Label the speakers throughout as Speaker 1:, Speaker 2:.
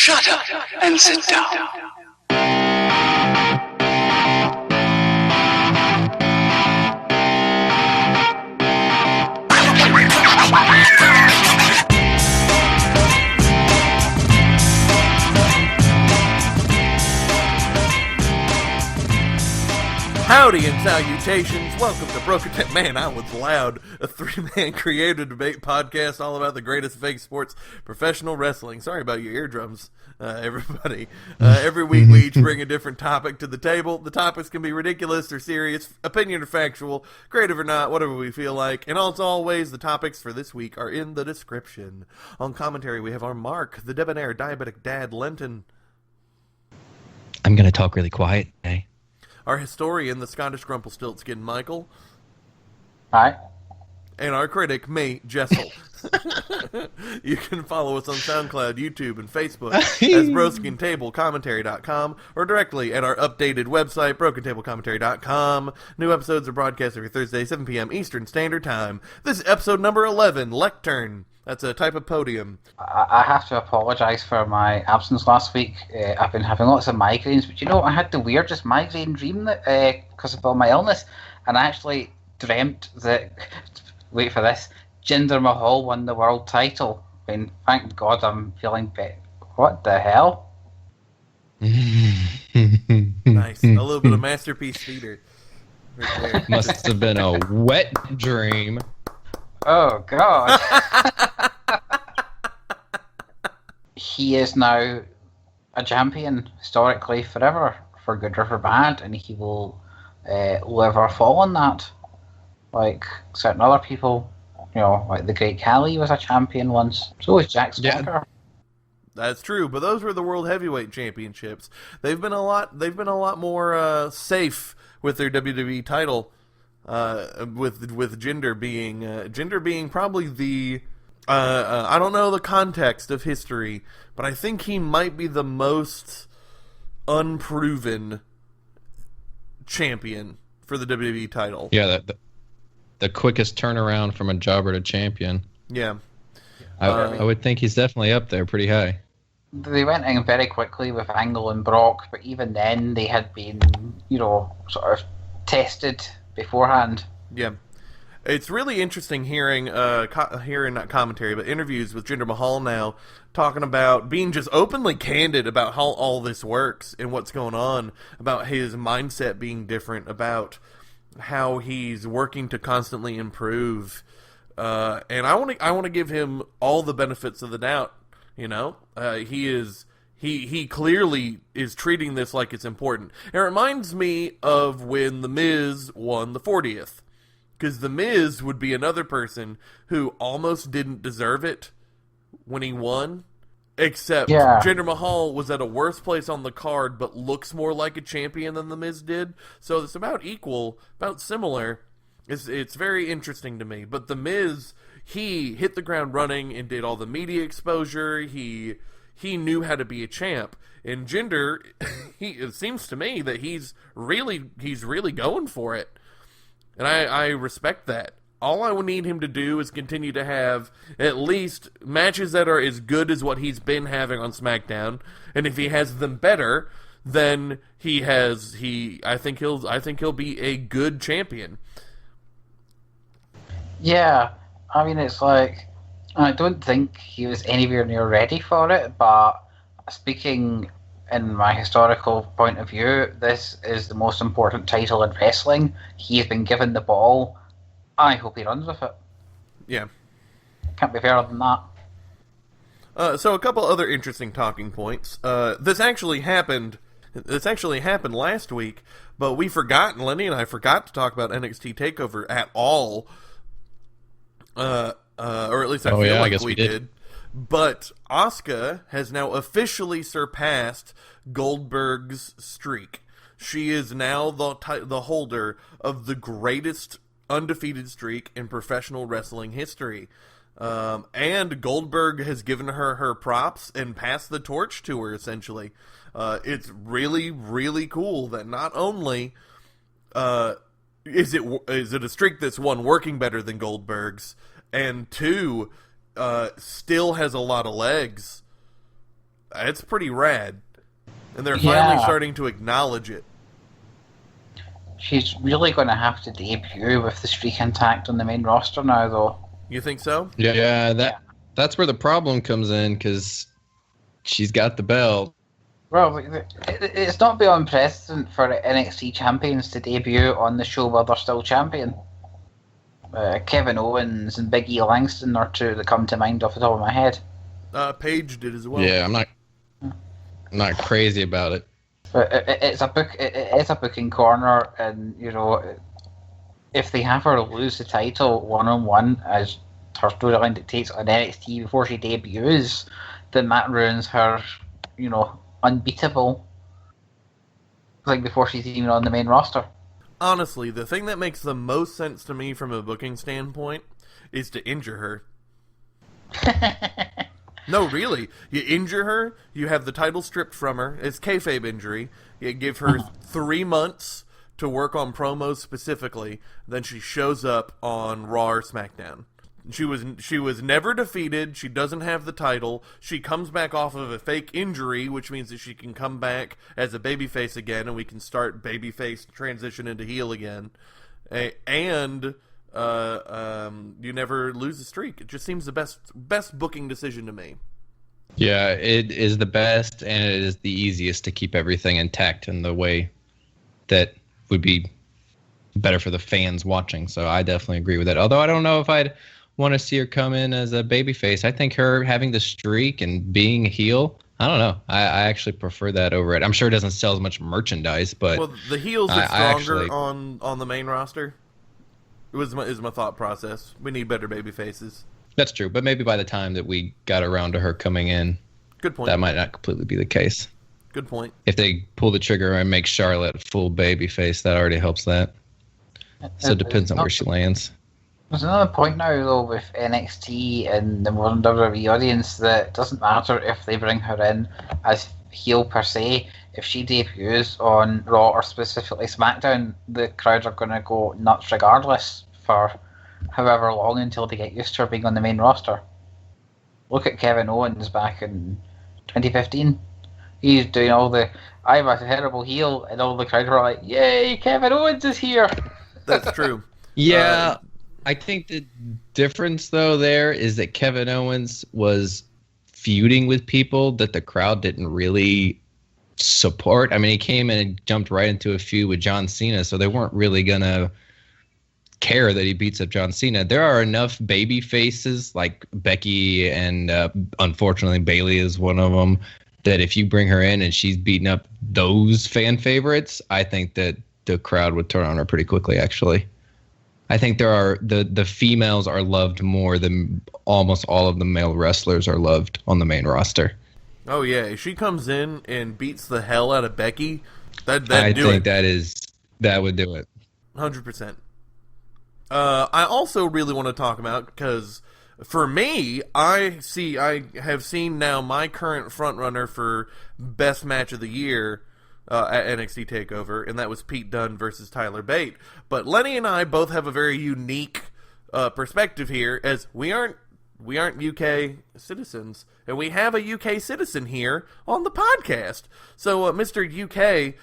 Speaker 1: Shut up and sit down.
Speaker 2: Howdy and salutations. Welcome to Broken Tip. Man, I was loud. A three-man creative debate podcast all about the greatest fake sports, professional wrestling. Sorry about your eardrums, everybody. Every week we each bring a different topic to the table. The topics can be ridiculous or serious, opinion or factual, creative or not, whatever we feel like. And as always, the topics for this week are in the description. On commentary, we have our Mark, the debonair diabetic dad, Lectern.
Speaker 3: I'm going to talk really quiet today.
Speaker 2: Our historian, the Scottish Grumpelstiltskin, Michael.
Speaker 4: Hi.
Speaker 2: And our critic, me, Jessel. You can follow us on SoundCloud, YouTube, and Facebook as Broken Table Commentary.com or directly at our updated website, BrokenTableCommentary.com. New episodes are broadcast every Thursday, 7 p.m. Eastern Standard Time. This is episode number 11, Lectern. That's a type of podium.
Speaker 4: I have to apologise for my absence last week. I've been having lots of migraines, but you know, I had the weirdest migraine dream because of all my illness, and I actually dreamt that, wait for this, Jinder Mahal won the world title. I mean, thank God I'm feeling better. What the hell?
Speaker 2: Nice. A little bit of Masterpiece Theater. Right there.
Speaker 3: Must have been a wet dream.
Speaker 4: Oh, God. He is now a champion, historically, forever, for good or for bad, and he will live or fall on that. Like certain other people, you know, like the Great Khali was a champion once. So was Jack Swagger.
Speaker 2: Yeah. That's true, but those were the World Heavyweight Championships. They've been a lot more safe with their WWE title. With Jinder being probably the I don't know the context of history, but I think he might be the most unproven champion for the WWE title.
Speaker 3: Yeah, the quickest turnaround from a jobber to champion.
Speaker 2: Yeah.
Speaker 3: I would think he's definitely up there pretty high.
Speaker 4: They went in very quickly with Angle and Brock, but even then they had been, you know, sort of tested beforehand.
Speaker 2: Yeah. It's really interesting hearing not commentary, but interviews with Jinder Mahal now, talking about being just openly candid about how all this works and what's going on, about his mindset being different, about how he's working to constantly improve. And I want to give him all the benefits of the doubt. You know, he clearly is treating this like it's important. It reminds me of when The Miz won the 40th. Because The Miz would be another person who almost didn't deserve it when he won. Except Jinder Mahal was at a worse place on the card, but looks more like a champion than The Miz did. So it's about equal, about similar. It's very interesting to me. But The Miz, he hit the ground running and did all the media exposure. He knew how to be a champ. And Jinder, it seems to me that he's really going for it. And I respect that. All I would need him to do is continue to have at least matches that are as good as what he's been having on SmackDown. And if he has them better, then I think he'll be a good champion.
Speaker 4: Yeah, I mean, it's like, I don't think he was anywhere near ready for it, but speaking in my historical point of view, this is the most important title in wrestling. He's been given the ball. I hope he runs with it.
Speaker 2: Yeah.
Speaker 4: Can't be fairer than that.
Speaker 2: So a couple other interesting talking points. This actually happened last week, but Lenny and I forgot to talk about NXT TakeOver at all. Or at least I feel like we did. But Asuka has now officially surpassed Goldberg's streak. She is now the holder of the greatest undefeated streak in professional wrestling history. And Goldberg has given her props and passed the torch to her, essentially. It's really, really cool that not only is it a streak that's, one, working better than Goldberg's, and two, still has a lot of legs. it's pretty rad. And they're finally starting to acknowledge it.
Speaker 4: She's really going to have to debut with the streak intact on the main roster now, though.
Speaker 2: You think so?
Speaker 3: Yeah, that's where the problem comes in, because she's got the belt.
Speaker 4: Well, it's not beyond precedent for NXT champions to debut on the show while they're still champion. Kevin Owens and Big E Langston are two that come to mind off the top of my head.
Speaker 2: Paige did as well.
Speaker 3: Yeah, I'm not crazy about it.
Speaker 4: But it's a booking corner, and if they have her lose the title 1-on-1 as her storyline dictates on NXT before she debuts, then that ruins her, unbeatable thing before she's even on the main roster.
Speaker 2: Honestly, the thing that makes the most sense to me from a booking standpoint is to injure her. No, really. You injure her, you have the title stripped from her. It's kayfabe injury. You give her 3 months to work on promos specifically. Then she shows up on Raw or SmackDown. She was never defeated. She doesn't have the title. She comes back off of a fake injury, which means that she can come back as a babyface again, and we can start babyface transition into heel again. And you never lose the streak. It just seems the best booking decision to me.
Speaker 3: Yeah, it is the best, and it is the easiest to keep everything intact in the way that would be better for the fans watching. So I definitely agree with that. Although I don't know if I'd want to see her come in as a babyface. I think her having the streak and being a heel, I don't know. I actually prefer that over it. I'm sure it doesn't sell as much merchandise, but
Speaker 2: the heels are stronger on the main roster. Is my thought process. We need better baby faces.
Speaker 3: That's true, but maybe by the time that we got around to her coming in,
Speaker 2: good point.
Speaker 3: That might not completely be the case.
Speaker 2: Good point.
Speaker 3: If they pull the trigger and make Charlotte full baby face, that already helps that. So it depends on where she lands.
Speaker 4: There's another point now, though, with NXT and the modern WWE audience that it doesn't matter if they bring her in as heel per se. If she debuts on Raw or specifically SmackDown, the crowd are going to go nuts regardless for however long until they get used to her being on the main roster. Look at Kevin Owens back in 2015. He's doing all the I'm a terrible heel, and all the crowd were like, yay, Kevin Owens is here.
Speaker 2: That's true.
Speaker 3: Yeah. I think the difference, though, there is that Kevin Owens was feuding with people that the crowd didn't really support. I mean, he came in and jumped right into a feud with John Cena, so they weren't really going to care that he beats up John Cena. There are enough baby faces like Becky, and unfortunately Bayley is one of them, that if you bring her in and she's beating up those fan favorites, I think that the crowd would turn on her pretty quickly, actually. I think there are the females are loved more than almost all of the male wrestlers are loved on the main roster.
Speaker 2: Oh yeah, if she comes in and beats the hell out of Becky, that would do it. 100%. I also really want to talk about, because for me, I have seen now my current frontrunner for best match of the year at NXT TakeOver, and that was Pete Dunne versus Tyler Bate. But Lenny and I both have a very unique perspective here, as we aren't UK citizens, and we have a UK citizen here on the podcast. So, Mr. UK,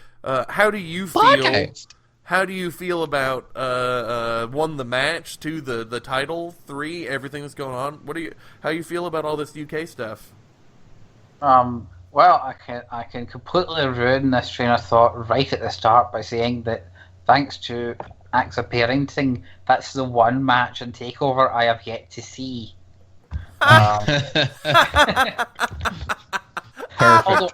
Speaker 2: how do you feel?
Speaker 3: Podcast.
Speaker 2: How do you feel about 1, the match, 2, the title, 3, everything that's going on? How you feel about all this UK stuff?
Speaker 4: Well, I can completely ruin this train of thought right at the start by saying that thanks to acts of parenting, that's the one match on TakeOver I have yet to see. Although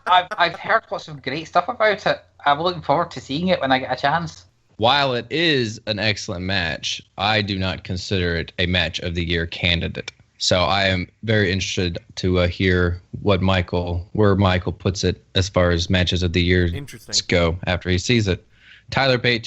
Speaker 4: I've heard lots of great stuff about it. I'm looking forward to seeing it when I get a chance.
Speaker 3: While it is an excellent match, I do not consider it a match of the year candidate. So I am very interested to hear where Michael puts it as far as matches of the year go after he sees it. Tyler Bate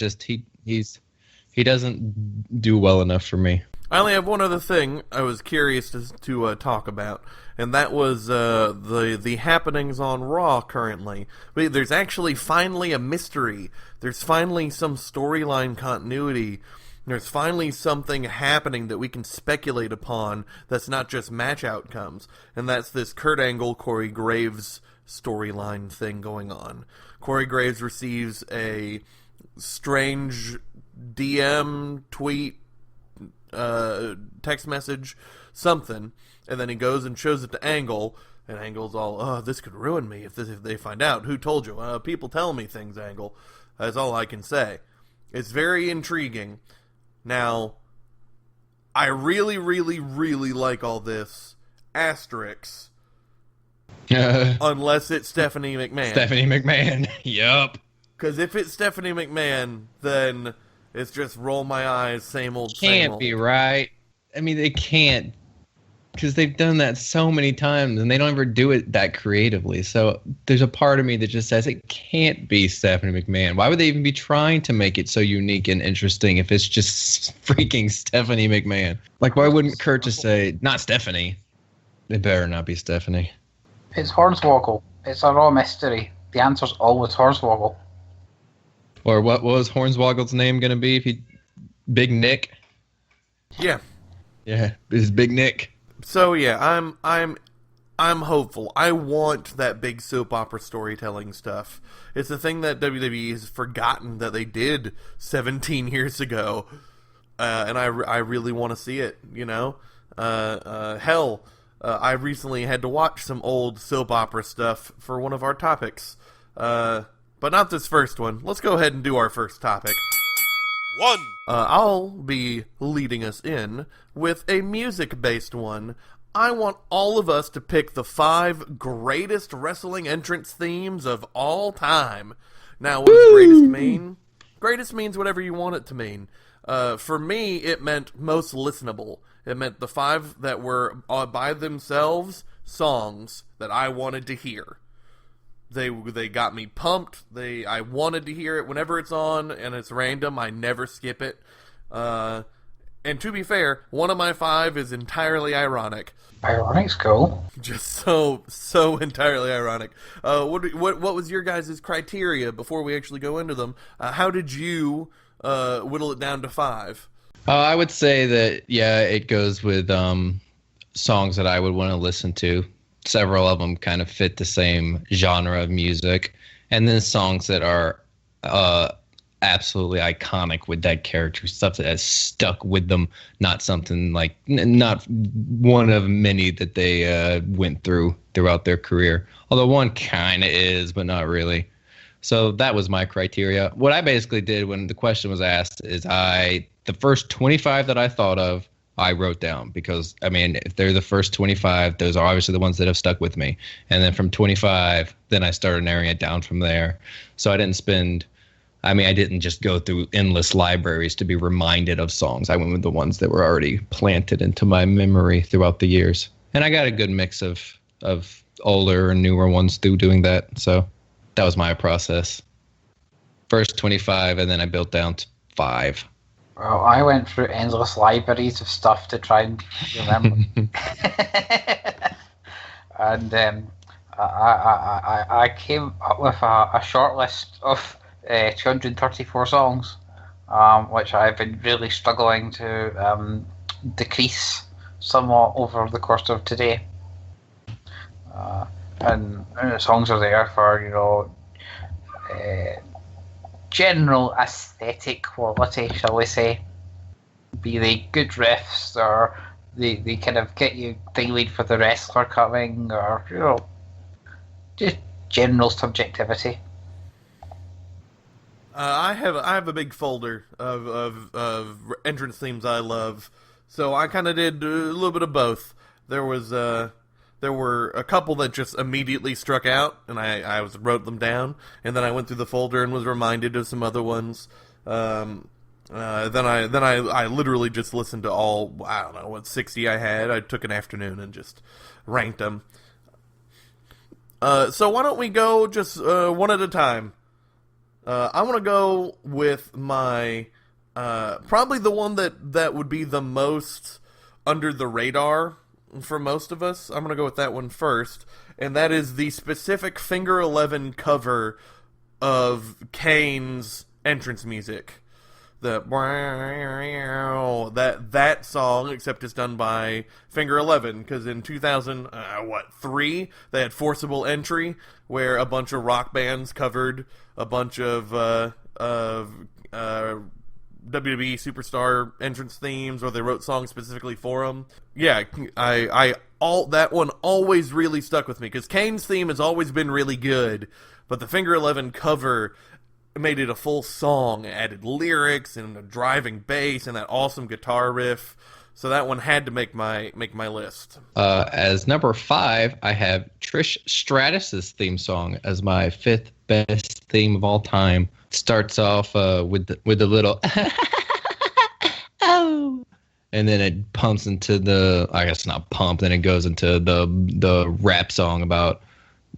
Speaker 3: he doesn't do well enough for me.
Speaker 2: I only have one other thing I was curious to talk about, and that was the happenings on Raw currently. But there's actually finally a mystery. There's finally some storyline continuity. There's finally something happening that we can speculate upon that's not just match outcomes, and that's this Kurt Angle, Corey Graves storyline thing going on. Corey Graves receives a strange DM, tweet, text message, something, and then he goes and shows it to Angle, and Angle's all, oh, this could ruin me if they find out. Who told you? People tell me things, Angle. That's all I can say. It's very intriguing. Now, I really, really, really like all this. Asterix. Unless it's Stephanie McMahon.
Speaker 3: Stephanie McMahon. Yup.
Speaker 2: Because if it's Stephanie McMahon, then it's just roll my eyes, same old, same
Speaker 3: Can't
Speaker 2: old.
Speaker 3: be right. I mean, they can't. Because they've done that so many times, and they don't ever do it that creatively. So there's a part of me that just says it can't be Stephanie McMahon. Why would they even be trying to make it so unique and interesting if it's just freaking Stephanie McMahon? Like, why wouldn't Kurt just say, not Stephanie? It better not be Stephanie.
Speaker 4: It's Hornswoggle. It's a raw mystery. The answer's always Hornswoggle.
Speaker 3: Or what was Hornswoggle's name going to be? If he, Big Nick?
Speaker 2: Yeah.
Speaker 3: Yeah, it's Big Nick.
Speaker 2: So yeah, I'm hopeful. I want that big soap opera storytelling stuff. It's a thing that WWE has forgotten that they did 17 years ago, and I really want to see it. You know, hell, I recently had to watch some old soap opera stuff for one of our topics, but not this first one. Let's go ahead and do our first topic. I'll be leading us in with a music-based one. I want all of us to pick the 5 greatest wrestling entrance themes of all time. Now, what does greatest mean? Greatest means whatever you want it to mean. For me, it meant most listenable. It meant the 5 that were by themselves songs that I wanted to hear. They got me pumped. I wanted to hear it whenever it's on, and it's random. I never skip it. And to be fair, one of my 5 is entirely ironic.
Speaker 4: Ironic's cool.
Speaker 2: Just so entirely ironic. What was your guys' criteria before we actually go into them? How did you whittle it down to 5?
Speaker 3: I would say that, yeah, it goes with songs that I would want to listen to. Several of them kind of fit the same genre of music. And then songs that are absolutely iconic with that character, stuff that has stuck with them, not something like, not one of many that they went throughout their career. Although one kind of is, but not really. So that was my criteria. What I basically did when the question was asked is the first 25 that I thought of, I wrote down, because, I mean, if they're the first 25, those are obviously the ones that have stuck with me. And then from 25, then I started narrowing it down from there. So I didn't just go through endless libraries to be reminded of songs. I went with the ones that were already planted into my memory throughout the years. And I got a good mix of older and newer ones through doing that. So that was my process. First 25, and then I built down to 5.
Speaker 4: Well, I went through endless libraries of stuff to try and remember. And I came up with a short list of 234 songs, which I've been really struggling to decrease somewhat over the course of today. And the songs are there for, general aesthetic quality, shall we say. Be they good riffs, or they kind of get you dialed for the wrestler coming, or, just general subjectivity.
Speaker 2: I have a big folder of entrance themes I love, so I kind of did a little bit of both. There were a couple that just immediately struck out, and I wrote them down, and then I went through the folder and was reminded of some other ones. Then I literally just listened to all, I don't know, what 60 I had. I took an afternoon and just ranked them. So why don't we go just one at a time? I want to go with my probably the one that would be the most under the radar for most of us. I'm going to go with that one first, and that is the specific Finger 11 cover of Kane's entrance music. that song, except it's done by Finger 11, because in 2003 they had Forcible Entry, where a bunch of rock bands covered a bunch of WWE superstar entrance themes, or they wrote songs specifically for them. Yeah, that one always really stuck with me, because Kane's theme has always been really good, but the Finger 11 cover made it a full song, added lyrics and a driving bass and that awesome guitar riff. So that one had to make my list.
Speaker 3: As number 5, I have Trish Stratus's theme song as my 5th best theme of all time. It starts off with the little oh, and then it pumps into I guess not pump, then it goes into the rap song about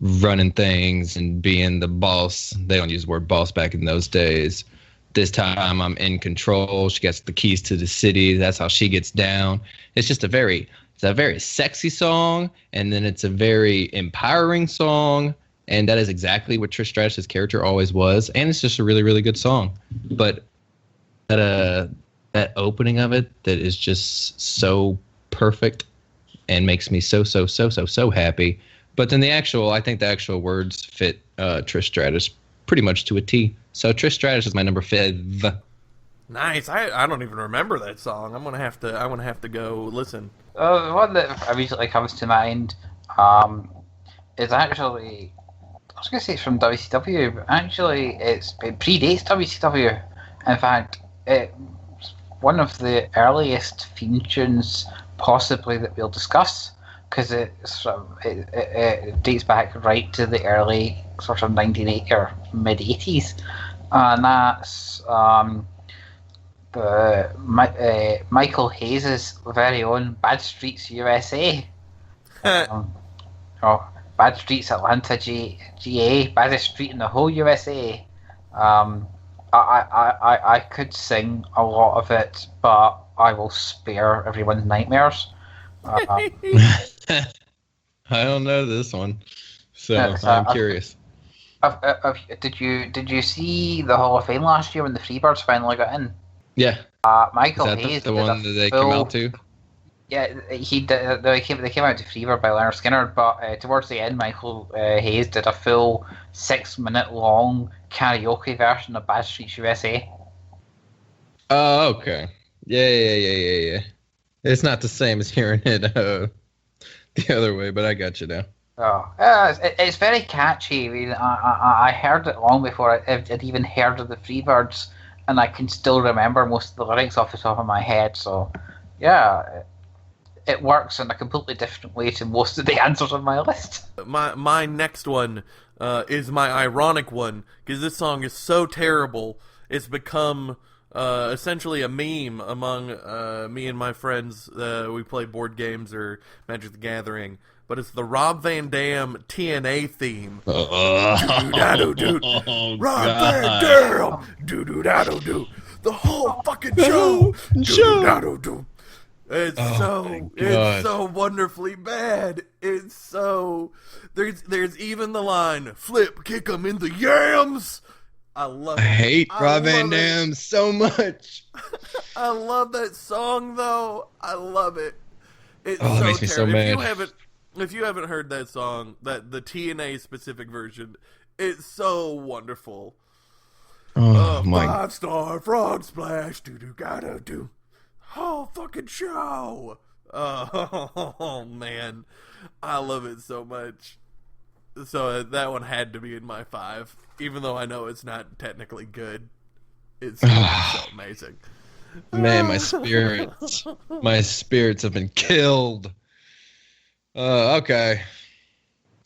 Speaker 3: running things and being the boss. They don't use the word boss back in those days. This time I'm in control. She gets the keys to the city. That's how she gets down. It's just a very sexy song, and then it's a very empowering song, and that is exactly what Trish Stratus' character always was, and it's just a really, really good song. But that opening of it, that is just so perfect and makes me so happy. But then I think the actual words fit Trish Stratus pretty much to a T. So Trish Stratus is my number 5.
Speaker 2: Nice. I don't even remember that song. I'm gonna have to go listen.
Speaker 4: The one that immediately comes to mind is actually, I was going to say it's from WCW, but actually it predates WCW. In fact, it's one of the earliest theme tunes possibly that we'll discuss, because it dates back right to the early sort of 1980 or mid 80s, and that's Michael Hayes' very own Bad Streets USA. Bad Streets Atlanta GA, baddest street in the whole USA. I could sing a lot of it, but I will spare everyone's nightmares.
Speaker 3: I don't know this one, so I'm curious.
Speaker 4: Did you see the Hall of Fame last year when the Freebirds finally got in?
Speaker 3: Yeah.
Speaker 4: Michael
Speaker 3: Is that
Speaker 4: Hayes.
Speaker 3: the one that they came out to?
Speaker 4: Yeah, he did. They came out to Freebird by Leonard Skinner, but towards the end, Michael Hayes did a full 6-minute long karaoke version of Bad Streets USA.
Speaker 3: Oh, okay. Yeah. It's not the same as hearing it the other way, but I got you now.
Speaker 4: Oh, it's very catchy. I mean, I heard it long before I'd even heard of the Freebirds, and I can still remember most of the lyrics off the top of my head. So, yeah, it works in a completely different way to most of the answers on my list.
Speaker 2: My next one is my ironic one, because this song is so terrible, it's become essentially a meme among me and my friends. We play board games or Magic the Gathering, but it's the Rob Van Dam TNA theme. Do-do-da-do-do. Rob Van Dam! Do-do-da-do-do. The whole fucking show! Do-do-da-do-do. It's so wonderfully bad. It's so... There's even the line, flip, kick 'em in the yams! I love it.
Speaker 3: I hate Rob Van Dam so much.
Speaker 2: I love that song, though. I love it. It's
Speaker 3: that makes me so mad.
Speaker 2: If you haven't heard that song, the TNA specific version, it's so wonderful.
Speaker 3: Oh my!
Speaker 2: 5-star frog splash, gotta do. Whole fucking show. Oh man, I love it so much. So that one had to be in my 5, even though I know it's not technically good. It's so amazing.
Speaker 3: Man, my spirits have been killed. Okay,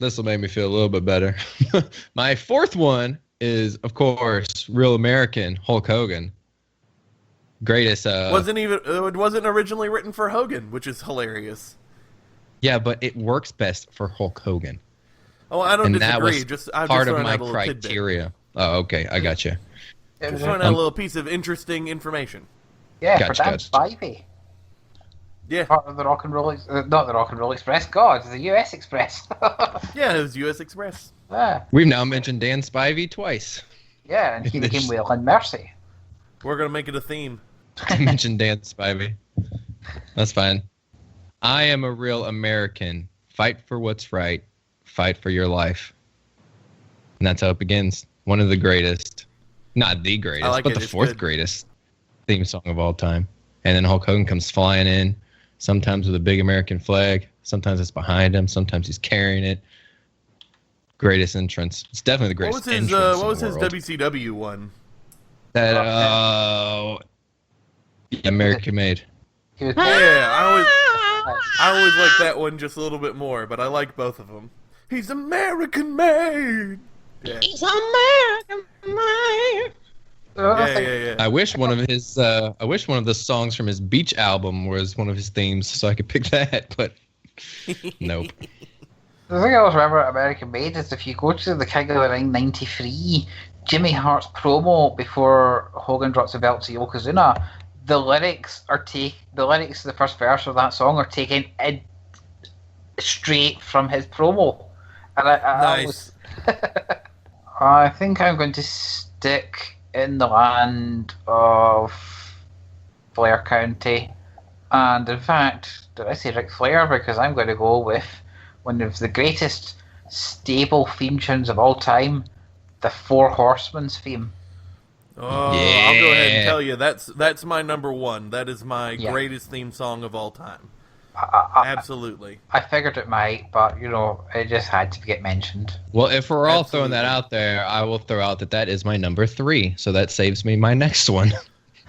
Speaker 3: this will make me feel a little bit better. My 4th one is, of course, Real American Hulk Hogan. Greatest.
Speaker 2: It wasn't originally written for Hogan, which is hilarious.
Speaker 3: Yeah, but it works best for Hulk Hogan.
Speaker 2: Oh, I don't disagree.
Speaker 3: That was
Speaker 2: I'm
Speaker 3: part
Speaker 2: just
Speaker 3: of my
Speaker 2: criteria.
Speaker 3: tidbit. Oh, okay, I got you.
Speaker 2: Just throwing out a little piece of interesting information.
Speaker 4: Yeah,
Speaker 3: Gotcha,
Speaker 4: for Dan Spivey.
Speaker 2: Yeah.
Speaker 4: Part of the Rock and Roll, not the Rock and Roll Express. God, the U.S. Express.
Speaker 2: Yeah, it was U.S. Express.
Speaker 4: Yeah.
Speaker 3: We've now mentioned Dan Spivey twice.
Speaker 4: Yeah, and he became Waylon Mercy.
Speaker 2: We're gonna make it a theme.
Speaker 3: I mentioned Dan Spivey. That's fine. I am a real American. Fight for what's right. Fight for your life. And that's how it begins. One of the greatest. Not the greatest,
Speaker 2: like
Speaker 3: but
Speaker 2: it.
Speaker 3: the
Speaker 2: It's
Speaker 3: fourth
Speaker 2: good.
Speaker 3: greatest theme song of all time. And then Hulk Hogan comes flying in, sometimes with a big American flag. Sometimes it's behind him. Sometimes he's carrying it. Greatest entrance. It's definitely the
Speaker 2: What
Speaker 3: greatest
Speaker 2: was his
Speaker 3: entrance
Speaker 2: What was
Speaker 3: in
Speaker 2: his
Speaker 3: the world.
Speaker 2: WCW one?
Speaker 3: That, American Made.
Speaker 4: He was
Speaker 2: Yeah, I always like that one just a little bit more, but I like both of them. He's American made. Yeah.
Speaker 3: He's American Made.
Speaker 2: Yeah.
Speaker 3: I wish one of the songs from his Beach album was one of his themes, so I could pick that. But nope.
Speaker 4: The thing I always remember at American Made is if you go to the King of the Ring '93, Jimmy Hart's promo before Hogan drops the belt to Yokozuna, the lyrics of the first verse of that song are taken straight from his promo. And
Speaker 2: Nice.
Speaker 4: I think I'm going to stick in the land of Flair County. And in fact, did I say Ric Flair? Because I'm going to go with one of the greatest stable theme tunes of all time, the Four Horsemen's theme.
Speaker 2: Oh, I'll go ahead and
Speaker 3: Yeah.
Speaker 2: tell you that's my number one. That is my
Speaker 4: Yeah.
Speaker 2: greatest theme song of all time. Absolutely.
Speaker 4: I figured it might, but it just had to get mentioned.
Speaker 3: Well, if we're all throwing that
Speaker 2: Absolutely.
Speaker 3: out there, I will throw out that is my number 3. So that saves me my next one.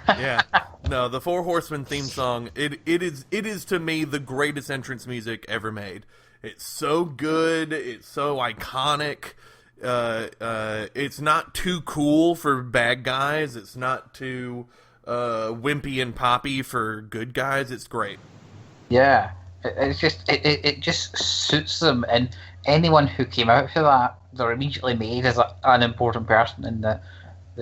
Speaker 2: Yeah. No, the Four Horsemen theme song, it is to me the greatest entrance music ever made. It's so good, it's so iconic. It's not too cool for bad guys, it's not too wimpy and poppy for good guys. It's great.
Speaker 4: Yeah, it just suits them, and anyone who came out for that, they're immediately made as an important person in the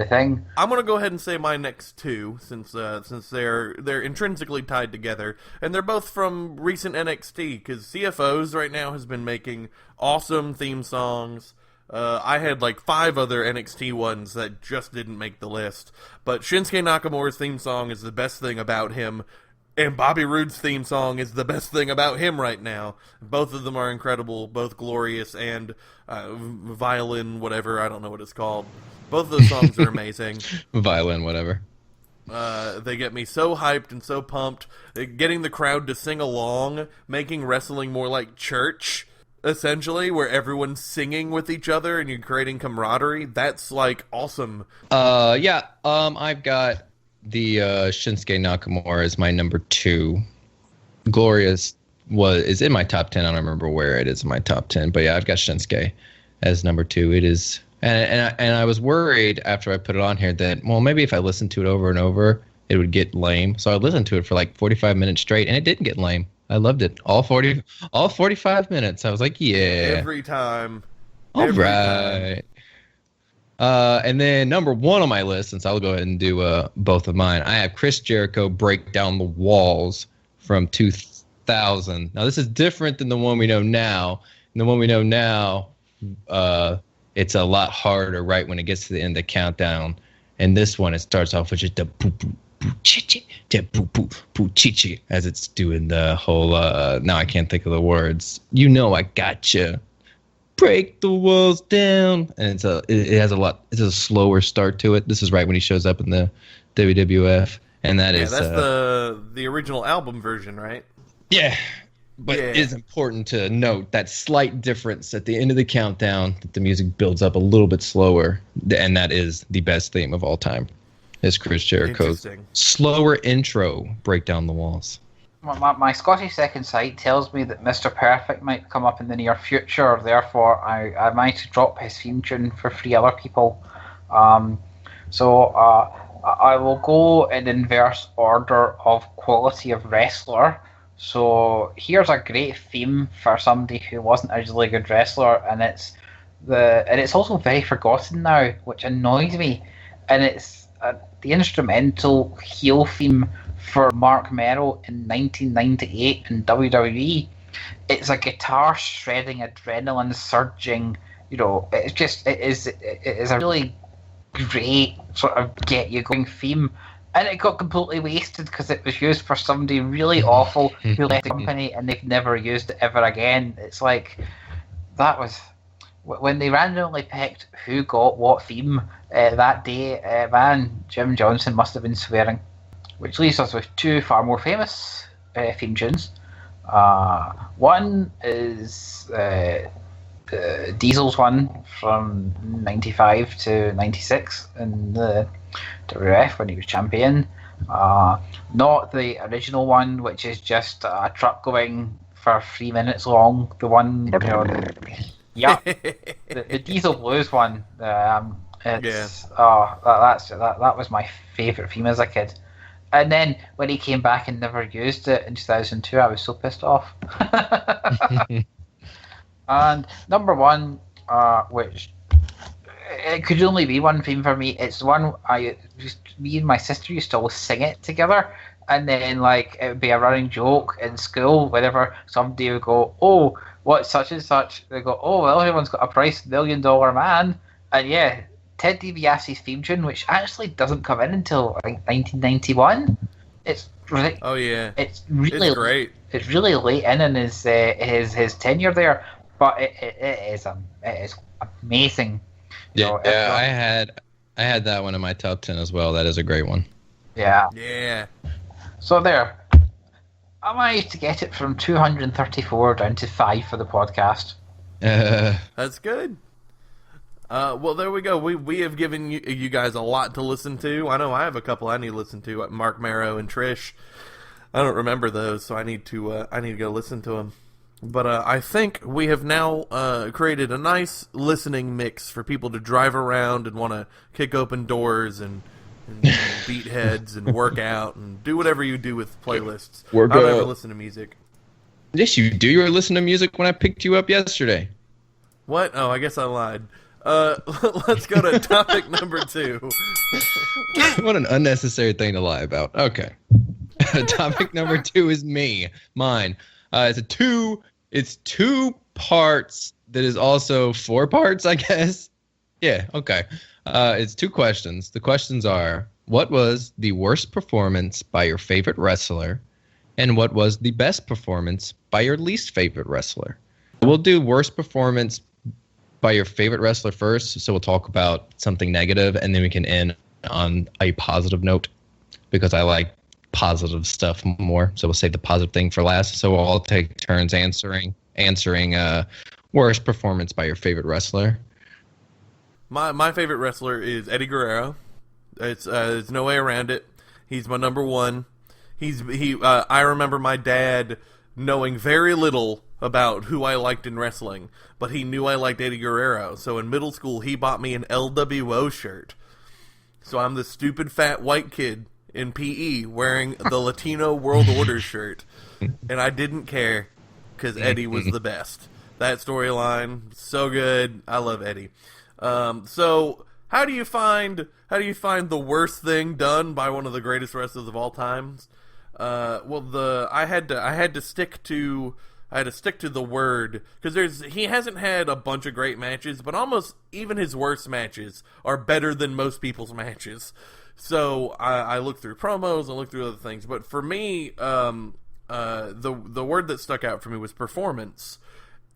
Speaker 4: thing.
Speaker 2: I'm gonna go ahead and say my next two, since they're intrinsically tied together, and they're both from recent NXT. Because CFOs right now has been making awesome theme songs. I had like 5 other NXT ones that just didn't make the list, but Shinsuke Nakamura's theme song is the best thing about him, and Bobby Roode's theme song is the best thing about him right now. Both of them are incredible, both glorious and violin, whatever, I don't know what it's called. Both of those songs are amazing.
Speaker 3: Violin, whatever.
Speaker 2: They get me so hyped and so pumped. Getting the crowd to sing along, making wrestling more like church, essentially, where everyone's singing with each other and you're creating camaraderie. That's like awesome.
Speaker 3: I've got the Shinsuke Nakamura as my number 2. Glorious is in my top 10. I don't remember where it is in my top 10, but yeah, I've got Shinsuke as number 2. It is, and I was worried after I put it on here that, well, maybe if I listened to it over and over, it would get lame. So I listened to it for like 45 minutes straight, and it didn't get lame. I loved it. All 45 minutes. I was like, yeah.
Speaker 2: Every time.
Speaker 3: All
Speaker 2: Every
Speaker 3: right. And then number 1 on my list, since I'll go ahead and do both of mine, I have Chris Jericho Break Down the Walls from 2000. Now, this is different than the one we know now. And the one we know now, it's a lot harder right when it gets to the end of the countdown. And this one, it starts off with just the boop, boop, boop, chi-chi, da, boop, boop, boop, chi-chi, as it's doing the whole, now I can't think of the words. You know I gotcha. Break the walls down, and it's a slower start to it. This is right when he shows up in the WWF, and
Speaker 2: That's the original album version, right?
Speaker 3: yeah. But
Speaker 2: Yeah.
Speaker 3: it is important to note that slight difference at the end of the countdown, that the music builds up a little bit slower, and that is the best theme of all time. Is Chris Jericho's
Speaker 2: Interesting.
Speaker 3: slower intro, Break Down the Walls.
Speaker 4: My Scottish second sight tells me that Mr. Perfect might come up in the near future. Therefore, I might drop his theme tune for 3 other people. So I will go in inverse order of quality of wrestler. So here's a great theme for somebody who wasn't a really good wrestler, and it's also very forgotten now, which annoys me. And it's the instrumental heel theme for Mark Merrow in 1998 in WWE. It's a guitar shredding, adrenaline surging. It is a really great sort of get you going theme, and it got completely wasted because it was used for somebody really awful who left the company and they've never used it ever again. It's like that was when they randomly picked who got what theme that day. Man, Jim Johnson must have been swearing. Which leaves us with two far more famous theme tunes. One is Diesel's one from 95 to 96 in the WWF when he was champion. Not the original one, which is just a truck going for 3 minutes long. The one, yeah, the Diesel Blues one. That was my favourite theme as a kid. And then when he came back and never used it in 2002, I was so pissed off. And number one, which it could only be one theme for me. It's the one me and my sister used to always sing it together, and then like it would be a running joke in school whenever somebody would go, "Oh, what's such and such?" They go, "Oh, well, everyone's got a price, $1 million man," and yeah. Ted DiBiase's theme tune, which actually doesn't come in until like 1991. It's really,
Speaker 2: oh yeah,
Speaker 4: it's really
Speaker 2: great.
Speaker 4: It's really late in his tenure there, but it is amazing.
Speaker 3: Yeah, I had that one in my top 10 as well. That is a great one.
Speaker 4: Yeah.
Speaker 2: Yeah.
Speaker 4: So there, I managed to get it from 234 down to 5 for the podcast.
Speaker 2: That's good. Well, there we go. We have given you guys a lot to listen to. I know I have a couple I need to listen to. Mark Marrow and Trish. I don't remember those, so I need to go listen to them. But I think we have now created a nice listening mix for people to drive around and want to kick open doors and beat heads and work out and do whatever you do with playlists. I don't ever listen to music.
Speaker 3: Yes, you do. You were listening to music when I picked you up yesterday.
Speaker 2: What? Oh, I guess I lied. Let's go to topic number 2.
Speaker 3: What an unnecessary thing to lie about. Okay. Topic number 2 is mine. It's 2 parts that is also 4 parts, I guess. Yeah, okay. It's 2 questions. The questions are, what was the worst performance by your favorite wrestler? And what was the best performance by your least favorite wrestler? We'll do worst performance by your favorite wrestler first, so we'll talk about something negative, and then we can end on a positive note, because I like positive stuff more, so we'll save the positive thing for last. So we'll all take turns answering worst performance by your favorite wrestler.
Speaker 2: My favorite wrestler is Eddie Guerrero. There's no way around it. He's my number one. I remember my dad knowing very little about who I liked in wrestling, but he knew I liked Eddie Guerrero. So in middle school, he bought me an LWO shirt. So I'm the stupid fat white kid in PE wearing the Latino World Order shirt, and I didn't care because Eddie was the best. That storyline, so good. I love Eddie. So how do you find the worst thing done by one of the greatest wrestlers of all times? I had to stick to the word, because he hasn't had a bunch of great matches, but almost even his worst matches are better than most people's matches. So I look through promos and look through other things, but for me, the word that stuck out for me was performance,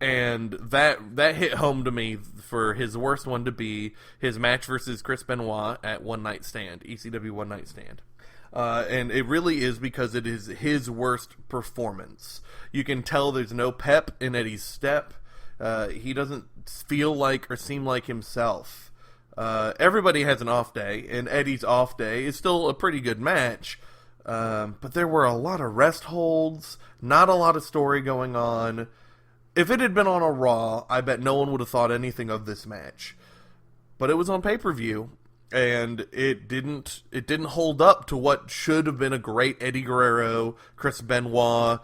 Speaker 2: and that hit home to me for his worst one to be his match versus Chris Benoit at One Night Stand, ECW One Night Stand. And it really is because it is his worst performance. You can tell there's no pep in Eddie's step. He doesn't feel like or seem like himself. Everybody has an off day, and Eddie's off day is still a pretty good match. But there were a lot of rest holds, not a lot of story going on. If it had been on a Raw, I bet no one would have thought anything of this match. But it was on pay-per-view, and it didn't hold up to what should have been a great Eddie Guerrero, Chris Benoit,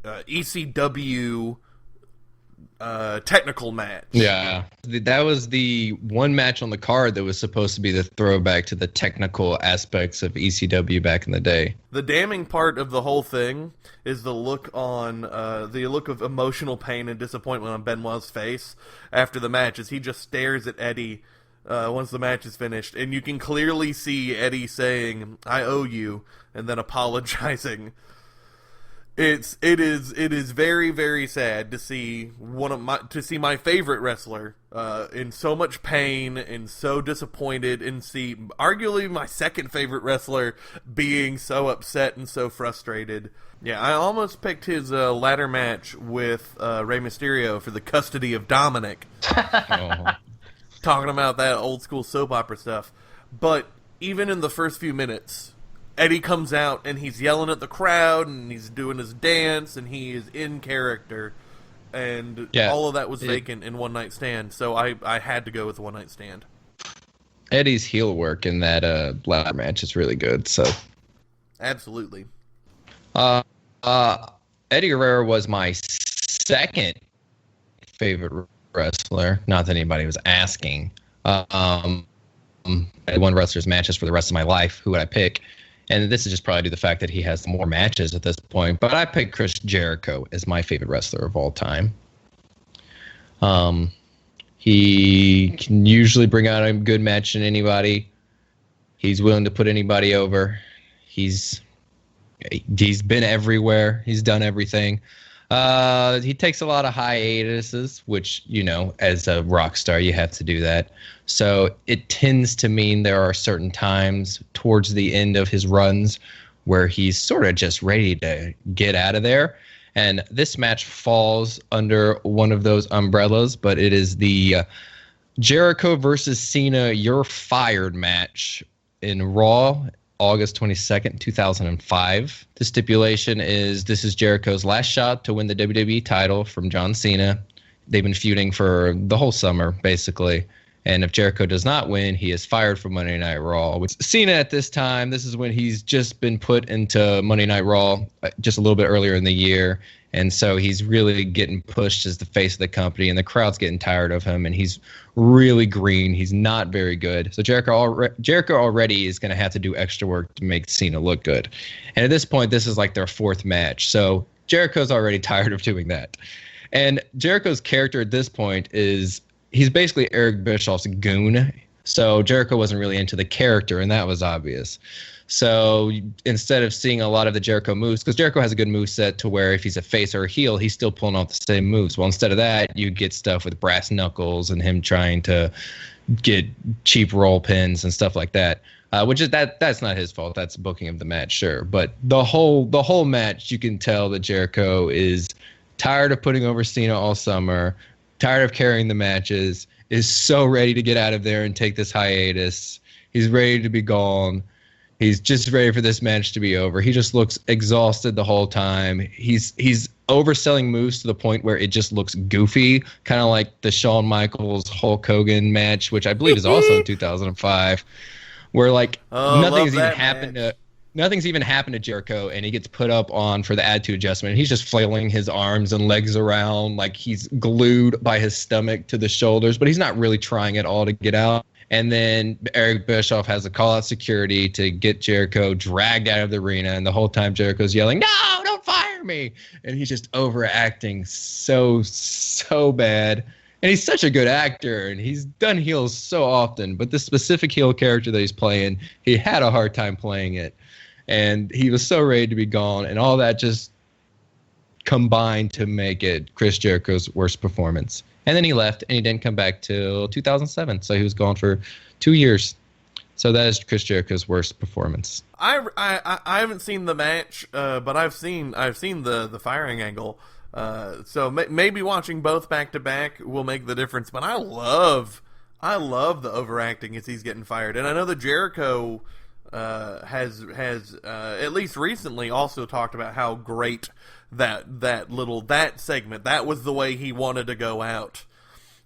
Speaker 2: ECW technical match.
Speaker 3: Yeah, that was the one match on the card that was supposed to be the throwback to the technical aspects of ECW back in the day.
Speaker 2: The damning part of the whole thing is the look of emotional pain and disappointment on Benoit's face after the match, as he just stares at Eddie once the match is finished, and you can clearly see Eddie saying, "I owe you," and then apologizing. It is very, very sad to see my favorite wrestler in so much pain and so disappointed, and see arguably my second favorite wrestler being so upset and so frustrated. Yeah, I almost picked his ladder match with Rey Mysterio for the custody of Dominic.
Speaker 3: Oh.
Speaker 2: Talking about that old school soap opera stuff. But even in the first few minutes, Eddie comes out and he's yelling at the crowd and he's doing his dance and he is in character. And all of that was vacant in One Night Stand, so I had to go with One Night Stand.
Speaker 3: Eddie's heel work in that ladder match is really good. So,
Speaker 2: absolutely.
Speaker 3: Eddie Guerrero was my second favorite wrestler. Not that anybody was asking. I won wrestlers matches for the rest of my life. Who would I pick? And this is just probably due to the fact that he has more matches at this point. But I picked Chris Jericho as my favorite wrestler of all time. He can usually bring out a good match in anybody. He's willing to put anybody over. He's been everywhere. He's done everything. He takes a lot of hiatuses, which, as a rock star, you have to do that. So it tends to mean there are certain times towards the end of his runs where he's sort of just ready to get out of there. And this match falls under one of those umbrellas, but it is the Jericho versus Cena You're Fired match in Raw, August 22nd, 2005. The stipulation is this is Jericho's last shot to win the WWE title from John Cena. They've been feuding for the whole summer, basically. And if Jericho does not win, he is fired from Monday Night Raw. Which Cena at this time, this is when he's just been put into Monday Night Raw just a little bit earlier in the year. And so he's really getting pushed as the face of the company, and the crowd's getting tired of him, and he's really green. He's not very good. So Jericho already is going to have to do extra work to make Cena look good. And at this point, this is like their fourth match. So Jericho's already tired of doing that. And Jericho's character at this point is he's basically Eric Bischoff's goon. So Jericho wasn't really into the character, and that was obvious. So instead of seeing a lot of the Jericho moves, because Jericho has a good move set to where if he's a face or a heel, he's still pulling off the same moves. Well, instead of that, you get stuff with brass knuckles and him trying to get cheap roll pins and stuff like that. Which is that's not his fault. That's booking of the match, sure. But the whole match, you can tell that Jericho is tired of putting over Cena all summer, tired of carrying the matches, is so ready to get out of there and take this hiatus. He's ready to be gone. He's just ready for this match to be over. He just looks exhausted the whole time. He's overselling moves to the point where it just looks goofy, kind of like the Shawn Michaels Hulk Hogan match, which I believe is also in 2005, where nothing's even happened to Jericho, and he gets put up on for the attitude adjustment. And he's just flailing his arms and legs around like he's glued by his stomach to the shoulders, but he's not really trying at all to get out. And then Eric Bischoff has to call out security to get Jericho dragged out of the arena. And the whole time Jericho's yelling, "No, don't fire me." And he's just overacting so bad. And he's such a good actor, and he's done heels so often. But this specific heel character that he's playing, he had a hard time playing it. And he was so ready to be gone. And all that just combined to make it Chris Jericho's worst performance. And then he left, and he didn't come back till 2007. So he was gone for 2 years. So that is Chris Jericho's worst performance.
Speaker 2: I haven't seen the match, but I've seen the firing angle. So maybe watching both back to back will make the difference. But I love the overacting as he's getting fired, and I know that Jericho has at least recently also talked about how great that segment, that was the way he wanted to go out.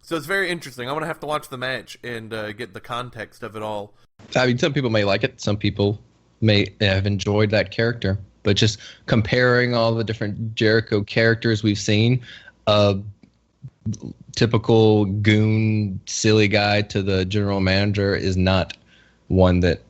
Speaker 2: So it's very interesting. I'm gonna have to watch the match and get the context of it all.
Speaker 3: I mean, some people may like it. Some people may have enjoyed that character. But just comparing all the different Jericho characters we've seen, typical goon, silly guy to the general manager is not one that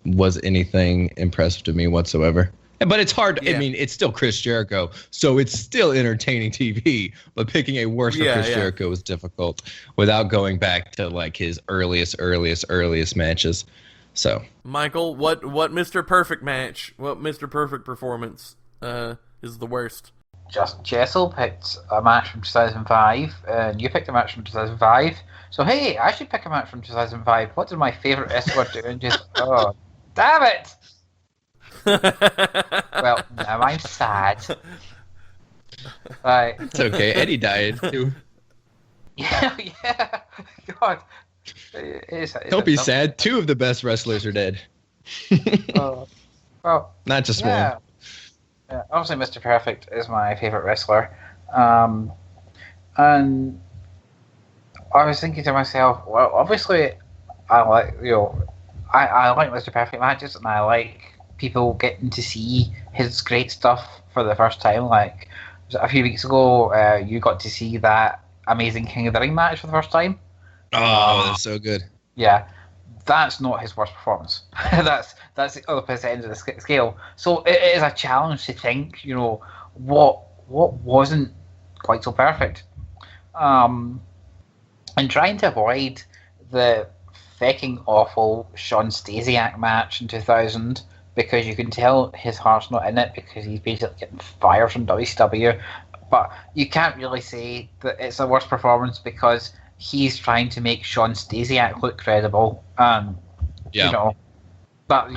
Speaker 3: was anything impressive to me whatsoever. But it's hard.
Speaker 2: Yeah.
Speaker 3: I mean, it's still Chris Jericho, so it's still entertaining TV. But picking a worse for Chris Jericho was difficult without going back to like his earliest matches. So,
Speaker 2: Michael, what Mr. Perfect match, what Mr. Perfect performance is the worst?
Speaker 4: Just Jessel picked a match from 2005, and you picked a match from 2005. So hey, I should pick a match from 2005. What did my favourite wrestler do? And just damn it! Well, now I'm sad. Right.
Speaker 3: it's okay. Eddie died too.
Speaker 4: Yeah. God.
Speaker 3: Don't be sad. 2 of the best wrestlers are dead.
Speaker 4: Well,
Speaker 3: Not just one.
Speaker 4: Yeah, obviously, Mr. Perfect is my favourite wrestler. And I was thinking to myself, well, obviously, I like I like Mr. Perfect matches, and I like people getting to see his great stuff for the first time. Like a few weeks ago, you got to see that amazing King of the Ring match for the first time.
Speaker 3: Oh, that's so good.
Speaker 4: Yeah, that's not his worst performance. that's the other end of the scale. So it is a challenge to think, what wasn't quite so perfect. And trying to avoid the fucking awful Sean Stasiak match in 2000, because you can tell his heart's not in it because he's basically getting fired from WCW. But you can't really say that it's a worse performance because he's trying to make Sean Stasiak look credible. But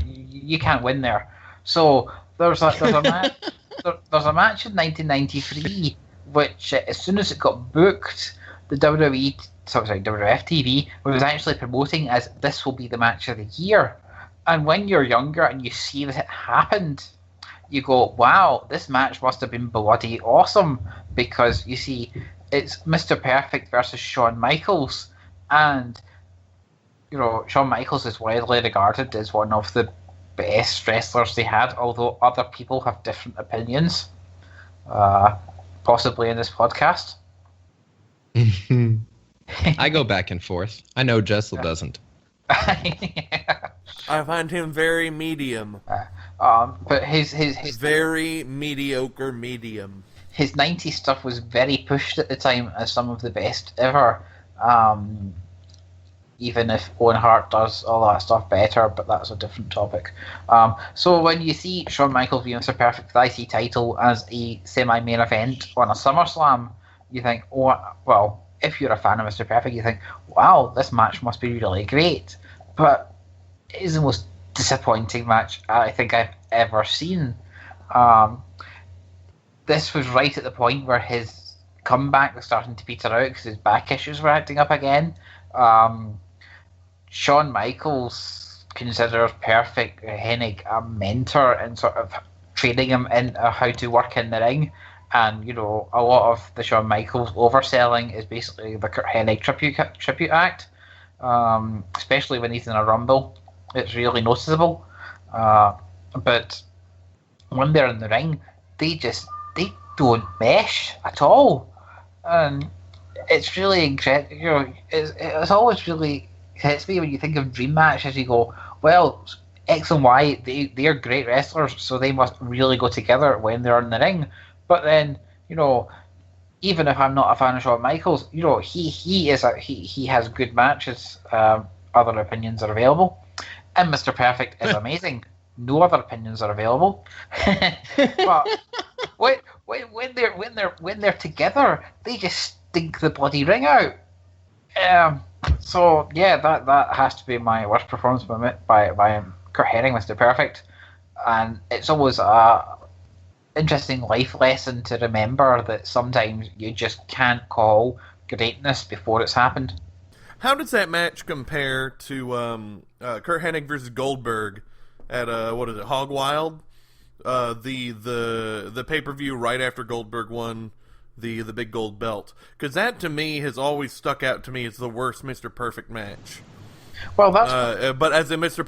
Speaker 4: you can't win there. So there's a match. There's a match in 1993, which as soon as it got booked, the WWF TV was actually promoting as this will be the match of the year. And when you're younger and you see that it happened, you go, wow, this match must have been bloody awesome, because you see, it's Mr. Perfect versus Shawn Michaels, and Shawn Michaels is widely regarded as one of the best wrestlers they had, although other people have different opinions, possibly in this podcast.
Speaker 3: I go back and forth. I know Jessel doesn't.
Speaker 4: Yeah.
Speaker 2: I find him very medium.
Speaker 4: But his
Speaker 2: very mediocre medium.
Speaker 4: His 90s stuff was very pushed at the time as some of the best ever. Even if Owen Hart does all that stuff better, but that's a different topic. So when you see Shawn Michaels being Mr. Perfect with the IC title as a semi-main event on a SummerSlam, you think, oh, well, if you're a fan of Mr. Perfect, you think, wow, this match must be really great. But it is the most disappointing match I think I've ever seen. This was right at the point where his comeback was starting to peter out because his back issues were acting up again. Shawn Michaels considers Perfect Hennig a mentor and sort of training him in how to work in the ring. And, a lot of the Shawn Michaels overselling is basically the Kurt Hennig tribute act, especially when he's in a Rumble. It's really noticeable. But when they're in the ring, they don't mesh at all. And it's really incredible. It's always really hits me when you think of dream matches. You go, well, X and Y, they're great wrestlers, so they must really go together when they're in the ring. But then, even if I'm not a fan of Shawn Michaels, he has good matches. Other opinions are available, and Mr. Perfect is amazing. No other opinions are available. But when they're together, they just stink the bloody ring out. So yeah, that has to be my worst performance by Kurt Hennig, Mr. Perfect, and it's always a interesting life lesson to remember that sometimes you just can't call greatness before it's happened.
Speaker 2: How does that match compare to Kurt Hennig versus Goldberg at Hog Wild? The pay-per-view right after Goldberg won the big gold belt, because that to me has always stuck out to me as the worst Mr. Perfect match.
Speaker 4: Well, that's
Speaker 2: but as the Mr.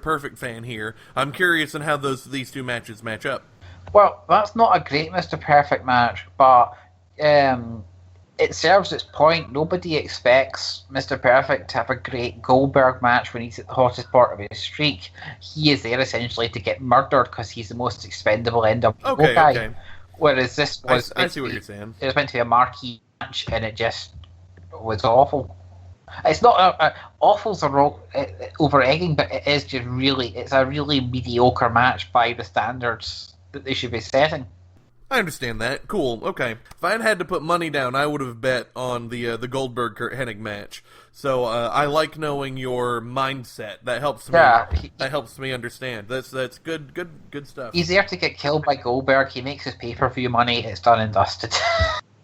Speaker 2: Perfect fan here, I'm curious on how these two matches match up.
Speaker 4: Well, that's not a great Mr. Perfect match, but it serves its point. Nobody expects Mr. Perfect to have a great Goldberg match when he's at the hottest part of his streak. He is there essentially to get murdered because he's the most expendable NWO guy.
Speaker 2: Okay.
Speaker 4: Whereas this was
Speaker 2: I see what you're saying.
Speaker 4: It was meant to be a marquee match, and it just was awful. It's not awful's over egging, but it is just it's a really mediocre match by the standards that they should be setting.
Speaker 2: I understand that. Cool. Okay. If I had to put money down, I would have bet on the Goldberg Kurt Hennig match. So I like knowing your mindset. That helps me.
Speaker 4: Yeah,
Speaker 2: that helps me understand. That's good stuff.
Speaker 4: He's there to get killed by Goldberg. He makes his pay-per-view money. It's done and dusted.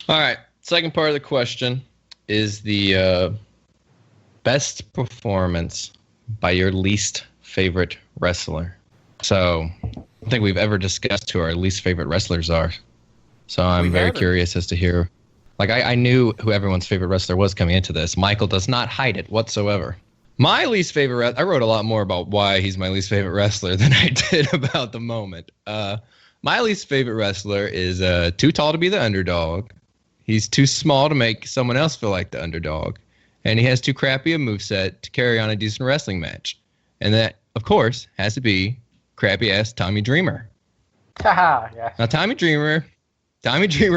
Speaker 3: All right. Second part of the question is the best performance by your least favorite wrestler. So I don't think we've ever discussed who our least favorite wrestlers are. So I'm very curious as to hear. Like, I knew who everyone's favorite wrestler was coming into this. Michael does not hide it whatsoever. My least favorite, I wrote a lot more about why he's my least favorite wrestler than I did about the moment. My least favorite wrestler is too tall to be the underdog. He's too small to make someone else feel like the underdog. And he has too crappy a moveset to carry on a decent wrestling match. And that, of course, has to be crappy-ass Tommy Dreamer.
Speaker 4: Yeah.
Speaker 3: Now, Tommy Dreamer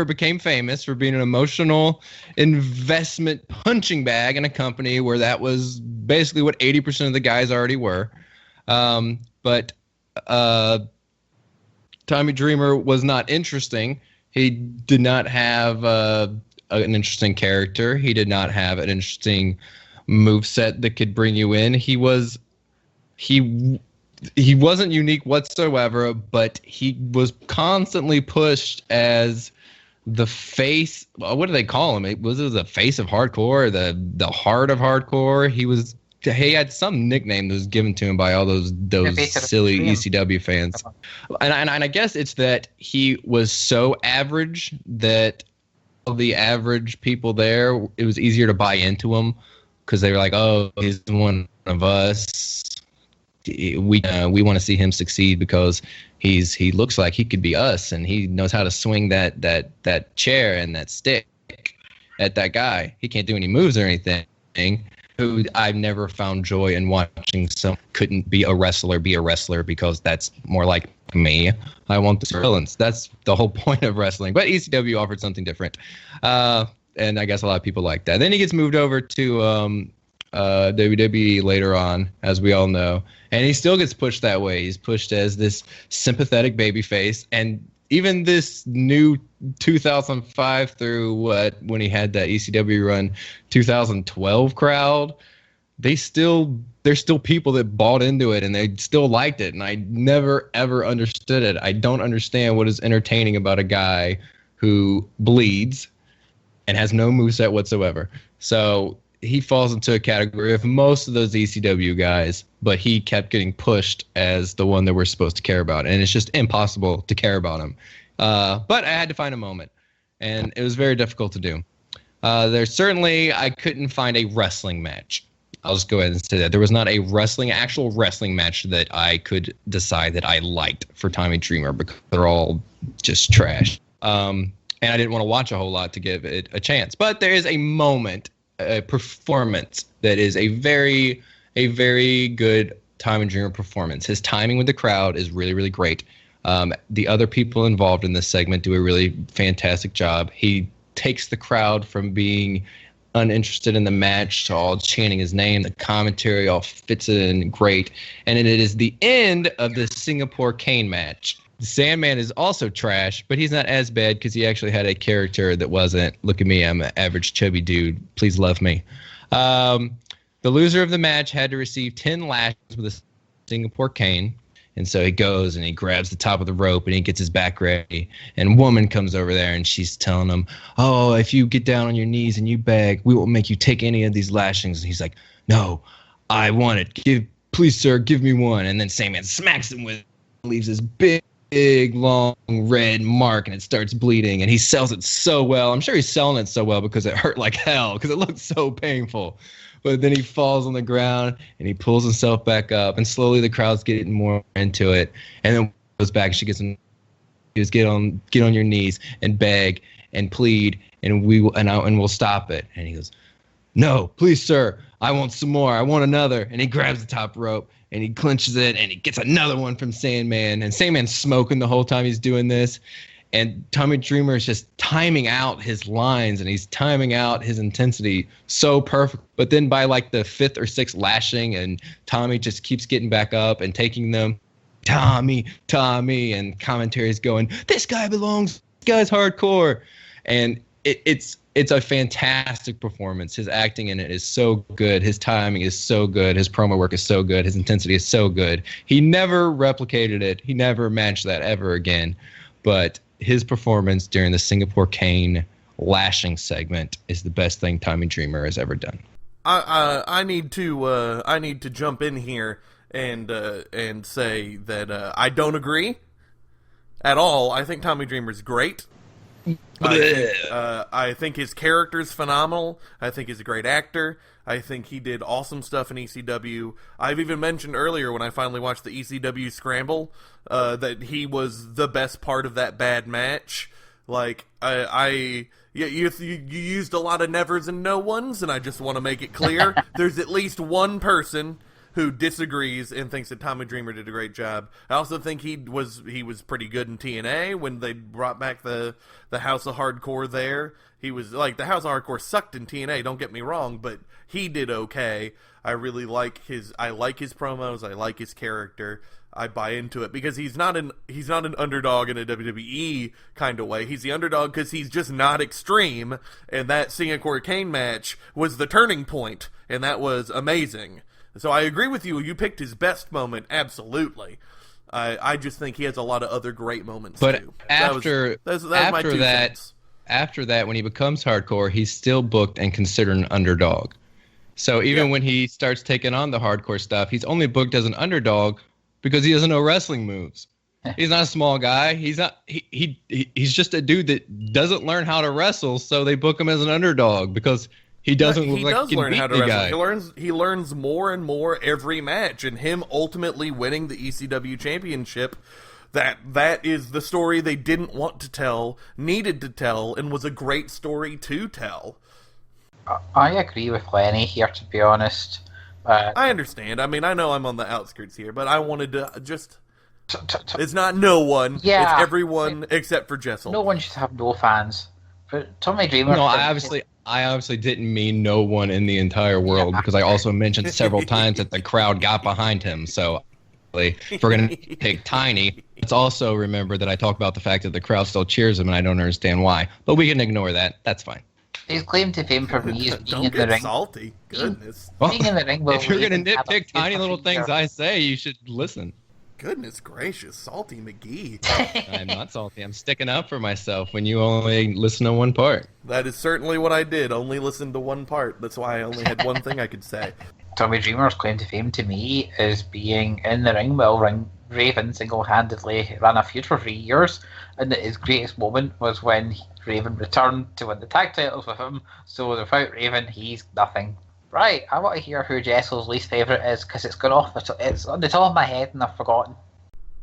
Speaker 3: became famous for being an emotional investment punching bag in a company where that was basically what 80% of the guys already were. But Tommy Dreamer was not interesting. He did not have an interesting character. He did not have an interesting moveset that could bring you in. He wasn't unique whatsoever, but he was constantly pushed as the face. What do they call him? Was it the face of hardcore, the heart of hardcore? He had some nickname that was given to him by all those silly ECW fans. And I guess it's that he was so average that the average people there, it was easier to buy into him because they were like, oh, he's one of us. We want to see him succeed because he looks like he could be us, and he knows how to swing that chair and that stick at that guy. He can't do any moves or anything. Who I've never found joy in watching someone couldn't be a wrestler because that's more like me. I want the villains. That's the whole point of wrestling. But ECW offered something different, and I guess a lot of people like that. Then he gets moved over to WWE later on, as we all know, and he still gets pushed that way. He's pushed as this sympathetic babyface, and even this new 2005 through when he had that ECW run, 2012 crowd, there's still people that bought into it and they still liked it, and I never ever understood it. I don't understand what is entertaining about a guy who bleeds and has no moveset whatsoever. So he falls into a category of most of those ECW guys, but he kept getting pushed as the one that we're supposed to care about, and it's just impossible to care about him. But I had to find a moment, and it was very difficult to do. I couldn't find a wrestling match. I'll just go ahead and say that. There was not a actual wrestling match that I could decide that I liked for Tommy Dreamer because they're all just trash. And I didn't want to watch a whole lot to give it a chance. But there is a moment, a performance that is a very good Tommy Dreamer performance. His timing with the crowd is really, really great. The other people involved in this segment do a really fantastic job. He takes the crowd from being uninterested in the match to all chanting his name. The commentary all fits it in great. And it is the end of the Singapore Cane match. The Sandman is also trash, but he's not as bad because he actually had a character that wasn't, look at me, I'm an average chubby dude, please love me. The loser of the match had to receive 10 lashes with a Singapore cane. And so he goes and he grabs the top of the rope and he gets his back ready. And a woman comes over there and she's telling him, oh, if you get down on your knees and you beg, we won't make you take any of these lashings. And he's like, no, I want it. Please, sir, give me one. And then Sandman smacks him with it, leaves this big, long red mark, and it starts bleeding. And he sells it so well. I'm sure he's selling it so well because it hurt like hell, because it looked so painful. But then he falls on the ground and he pulls himself back up, and slowly the crowd's getting more into it. And then goes back. She gets him. He goes, get on your knees and beg and plead and we'll stop it. And he goes, no, please, sir. I want some more. I want another. And he grabs the top rope and he clinches it and he gets another one from Sandman. And Sandman's smoking the whole time he's doing this. And Tommy Dreamer is just timing out his lines and he's timing out his intensity so perfect. But then by like the fifth or sixth lashing, and Tommy just keeps getting back up and taking them. Tommy, and commentary's going, this guy belongs. This guy's hardcore. And it's a fantastic performance. His acting in it is so good. His timing is so good. His promo work is so good. His intensity is so good. He never replicated it. He never matched that ever again. But his performance during the Singapore Cane lashing segment is the best thing Tommy Dreamer has ever done.
Speaker 2: I need to jump in here and say that I don't agree at all. I think Tommy Dreamer's great. I think his character's phenomenal. I think he's a great actor. I think he did awesome stuff in ECW. I've even mentioned earlier when I finally watched the ECW Scramble that he was the best part of that bad match. Like, you used a lot of nevers and no ones, and I just want to make it clear there's at least one person who disagrees and thinks that Tommy Dreamer did a great job. I also think he was pretty good in TNA when they brought back the House of Hardcore there. He was like, the House of Hardcore sucked in TNA, don't get me wrong, but he did okay. I really like his promos, I like his character. I buy into it because he's not an underdog in a WWE kind of way. He's the underdog because he's just not extreme, and that Singapore Cane match was the turning point, and that was amazing. So I agree with you. You picked his best moment, absolutely. I just think he has a lot of other great moments too.
Speaker 3: But after that, when he becomes hardcore, he's still booked and considered an underdog. So even when he starts taking on the hardcore stuff, he's only booked as an underdog because he doesn't know wrestling moves. He's not a small guy. He's just a dude that doesn't learn how to wrestle, so they book him as an underdog because he doesn't look like he can beat the guy.
Speaker 2: He learns more and more every match, and him ultimately winning the ECW championship, that is the story they didn't want to tell, needed to tell, and was a great story to tell.
Speaker 4: I agree with Lenny here, to be honest.
Speaker 2: I understand. I mean, I know I'm on the outskirts here, but I wanted to just... It's not no one. Yeah, it's everyone except for Jessel.
Speaker 4: No one should have no fans. But Tommy Dreamer...
Speaker 3: No, I obviously didn't mean no one in the entire world, because I also mentioned several times that the crowd got behind him. So if we're going to pick Tiny, let's also remember that I talk about the fact that the crowd still cheers him, and I don't understand why. But we can ignore that. That's fine.
Speaker 4: His claim to fame for me is being in the ring.
Speaker 2: Don't get salty. Goodness.
Speaker 4: Being in the ring.
Speaker 3: If you're going to nitpick tiny little things I say, you should listen.
Speaker 2: Goodness gracious, Salty McGee.
Speaker 3: I'm not salty. I'm sticking up for myself when you only listen to one part.
Speaker 2: That is certainly what I did. Only listen to one part. That's why I only had one thing I could say.
Speaker 4: Tommy Dreamer's claim to fame to me is being in the ring while Raven single-handedly ran a feud for 3 years, and that his greatest moment was when Raven returned to win the tag titles with him. So without Raven, he's nothing. Right, I want to hear who Jessel's least favourite is, because it's on the top of my head and I've forgotten.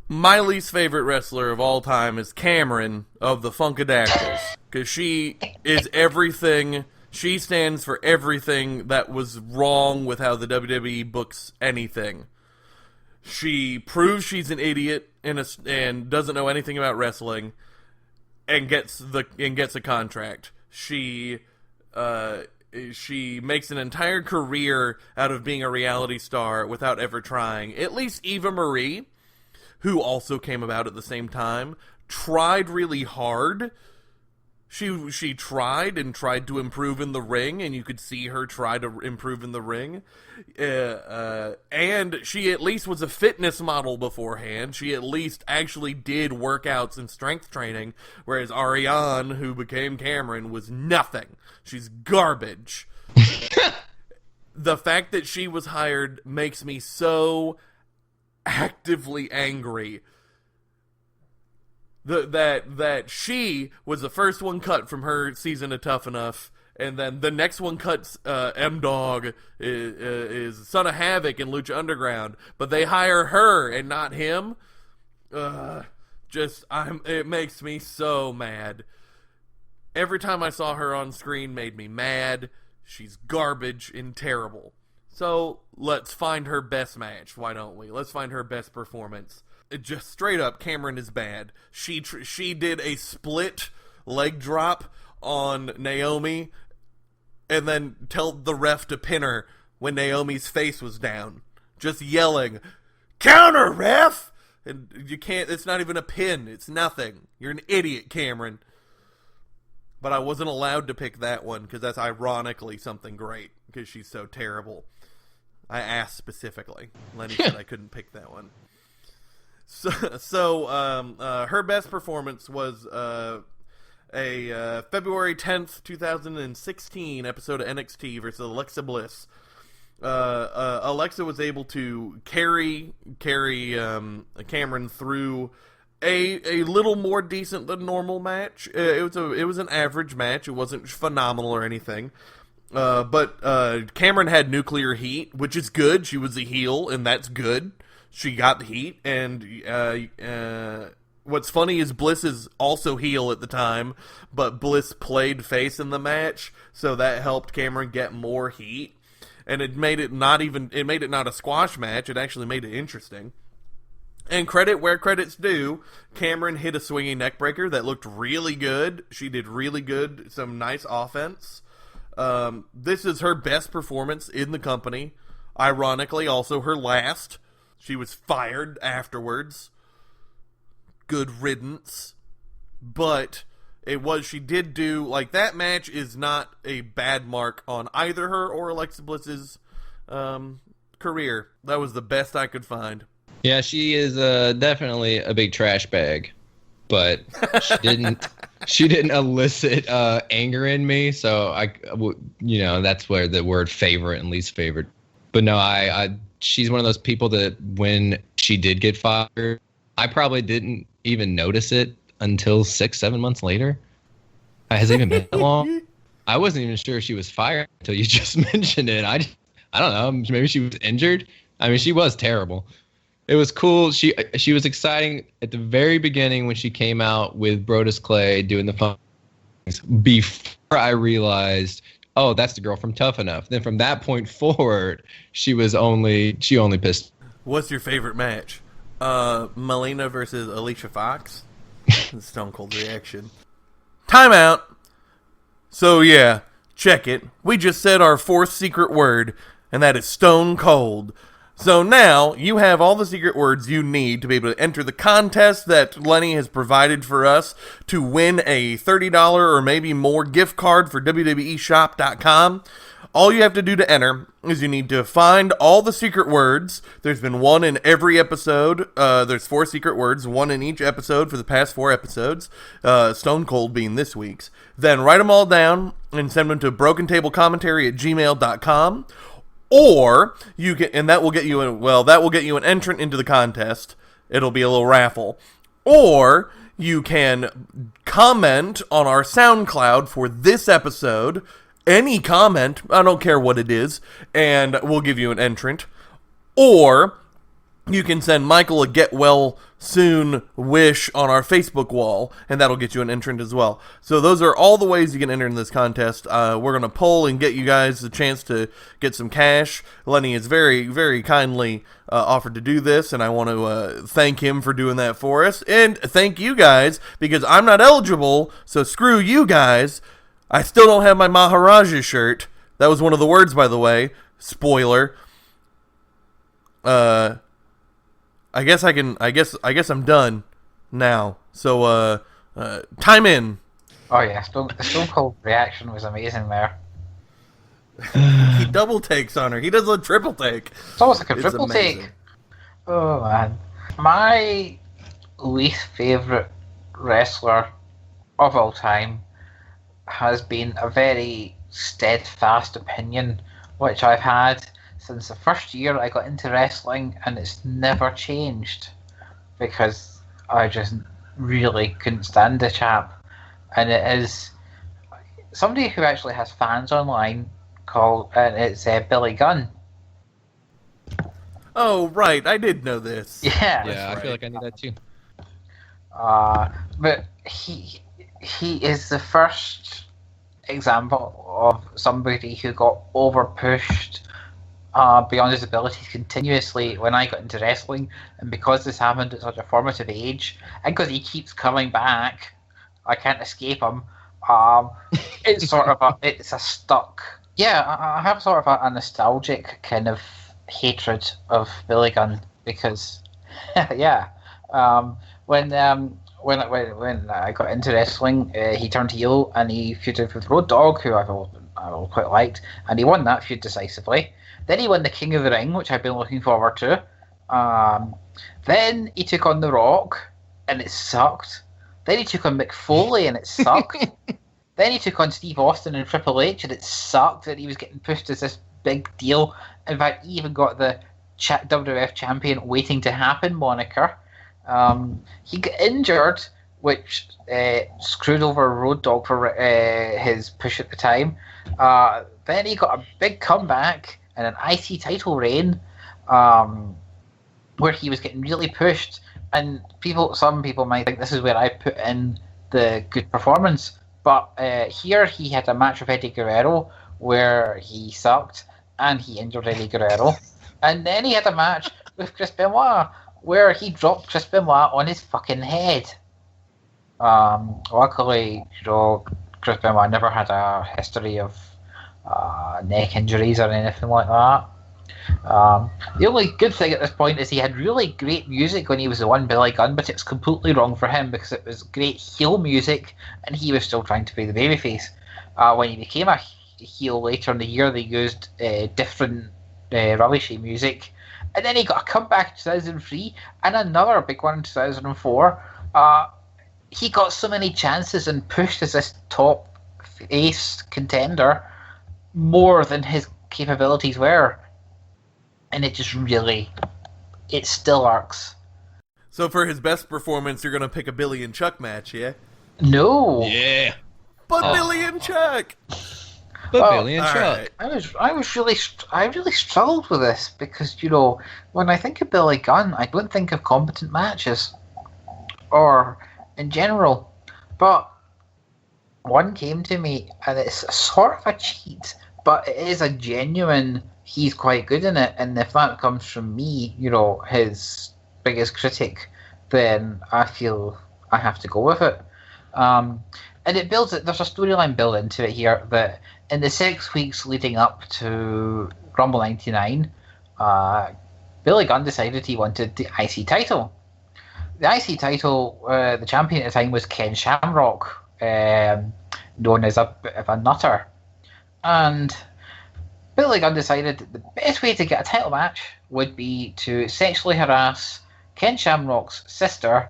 Speaker 2: My least favourite wrestler of all time is Cameron of the Funkadactyls, because she is everything. She stands for everything that was wrong with how the WWE books anything. She proves she's an idiot and doesn't know anything about wrestling, and gets a contract. She makes an entire career out of being a reality star without ever trying. At least Eva Marie, who also came about at the same time, tried really hard. She tried to improve in the ring, and you could see her try to improve in the ring. And she at least was a fitness model beforehand. She at least actually did workouts and strength training, whereas Ariane, who became Cameron, was nothing. She's garbage. The fact that she was hired makes me so actively angry. That she was the first one cut from her season of Tough Enough, and then the next one cuts M-Dog is Son of Havoc in Lucha Underground, but they hire her and not him. It makes me so mad. Every time I saw her on screen made me mad. She's garbage and terrible. So let's find her best match. Why don't we? Let's find her best performance. Just straight up, Cameron is bad. She did a split leg drop on Naomi and then tell the ref to pin her when Naomi's face was down. Just yelling, "Counter, ref!" And you can't, it's not even a pin. It's nothing. You're an idiot, Cameron. But I wasn't allowed to pick that one because that's ironically something great because she's so terrible. I asked specifically. Lenny said I couldn't pick that one. So her best performance was a February 10th, 2016 episode of NXT versus Alexa Bliss. Alexa was able to carry Cameron through a little more decent than normal match. It was an average match. It wasn't phenomenal or anything. But Cameron had nuclear heat, which is good. She was a heel, and that's good. She got the heat, and what's funny is Bliss is also heel at the time, but Bliss played face in the match, so that helped Cameron get more heat. And it made it not a squash match. It actually made it interesting. And credit where credit's due, Cameron hit a swinging neckbreaker that looked really good. She did really good, some nice offense. This is her best performance in the company. Ironically, also her last. She was fired afterwards. Good riddance. But she did do, like, that match is not a bad mark on either her or Alexa Bliss's career. That was the best I could find.
Speaker 3: Yeah, she is definitely a big trash bag, but she didn't elicit anger in me. So that's where the word favorite and least favorite. But no, she's one of those people that when she did get fired, I probably didn't even notice it until 6-7 months later. Has it even been that long? I wasn't even sure she was fired until you just mentioned it. I don't know. Maybe she was injured. I mean, she was terrible. It was cool. She was exciting at the very beginning when she came out with Brodus Clay doing the fun things. Before I realized, oh, that's the girl from Tough Enough. Then from that point forward, she only pissed.
Speaker 2: What's your favorite match? Melina versus Alicia Fox? Stone Cold reaction. Timeout. So yeah, check it. We just said our fourth secret word, and that is Stone Cold. So now you have all the secret words you need to be able to enter the contest that Lenny has provided for us to win a $30 or maybe more gift card for WWEshop.com. All you have to do to enter is you need to find all the secret words. There's been one in every episode. There's 4 secret words, one in each episode for the past 4 episodes, Stone Cold being this week's. Then write them all down and send them to brokentablecommentary@gmail.com. Or you can, and that will get you an entrant into the contest. It'll be a little raffle. Or you can comment on our SoundCloud for this episode. Any comment, I don't care what it is, and we'll give you an entrant. Or you can send Michael a get well soon wish on our Facebook wall, and that'll get you an entrant as well. So those are all the ways you can enter in this contest. We're going to poll and get you guys the chance to get some cash. Lenny has very, very kindly offered to do this, and I want to thank him for doing that for us. And thank you guys, because I'm not eligible, so screw you guys. I still don't have my Maharaja shirt. That was one of the words, by the way. Spoiler. I guess I'm done now. So, time in.
Speaker 4: Oh yeah, Stone Cold reaction was amazing there.
Speaker 2: He double takes on her. He does a triple take.
Speaker 4: It's almost like a triple take. Oh man. My least favourite wrestler of all time has been a very steadfast opinion which I've had since the first year I got into wrestling, and it's never changed because I just really couldn't stand the chap. And it is somebody who actually has fans online and it's Billy Gunn.
Speaker 2: Oh right, I did know this.
Speaker 4: Yeah,
Speaker 3: I feel like I knew that too.
Speaker 4: But he he is the first example of somebody who got over pushed beyond his abilities continuously when I got into wrestling, and because this happened at such a formative age, and because he keeps coming back, I can't escape him. It's sort of it's a stuck. Yeah, I have sort of a nostalgic kind of hatred of Billy Gunn because, yeah, when I got into wrestling, he turned heel and he feuded with Road Dogg, who I've always quite liked, and he won that feud decisively. Then he won the King of the Ring, which I've been looking forward to. Then he took on The Rock, and it sucked. Then he took on Mick Foley, and it sucked. Then he took on Steve Austin and Triple H, and it sucked that he was getting pushed as this big deal. In fact, he even got the WWF Champion Waiting to Happen moniker. He got injured, which screwed over Road Dogg for his push at the time. Then he got a big comeback and an IC title reign, where he was getting really pushed. And some people might think this is where I put in the good performance. But here he had a match with Eddie Guerrero where he sucked and he injured Eddie Guerrero. And then he had a match with Chris Benoit where he dropped Chris Benoit on his fucking head. Luckily, Chris Benoit never had a history of neck injuries or anything like that. The only good thing at this point is he had really great music when he was the one Billy Gunn, but it's completely wrong for him because it was great heel music and he was still trying to be the babyface. When he became a heel later in the year, they used different rubbishy music. And then he got a comeback in 2003 and another big one in 2004. He got so many chances and pushed as this top face contender more than his capabilities were. And it just really, it still irks.
Speaker 2: So for his best performance, you're going to pick a Billy and Chuck match, yeah?
Speaker 4: No.
Speaker 3: Yeah.
Speaker 2: But Billy and Chuck!
Speaker 3: But Billy and
Speaker 2: Right.
Speaker 3: Chuck.
Speaker 4: I really struggled with this because, when I think of Billy Gunn, I don't think of competent matches. Or in general. But one came to me, and it's sort of a cheat, but it is a genuine, he's quite good in it, and if that comes from me, his biggest critic, then I feel I have to go with it. And it builds it, there's a storyline built into it here that in the 6 weeks leading up to Rumble 99, Billy Gunn decided he wanted the IC title. The IC title, the champion at the time was Ken Shamrock, known as a bit of a nutter. And Billy Gunn decided that the best way to get a title match would be to sexually harass Ken Shamrock's sister.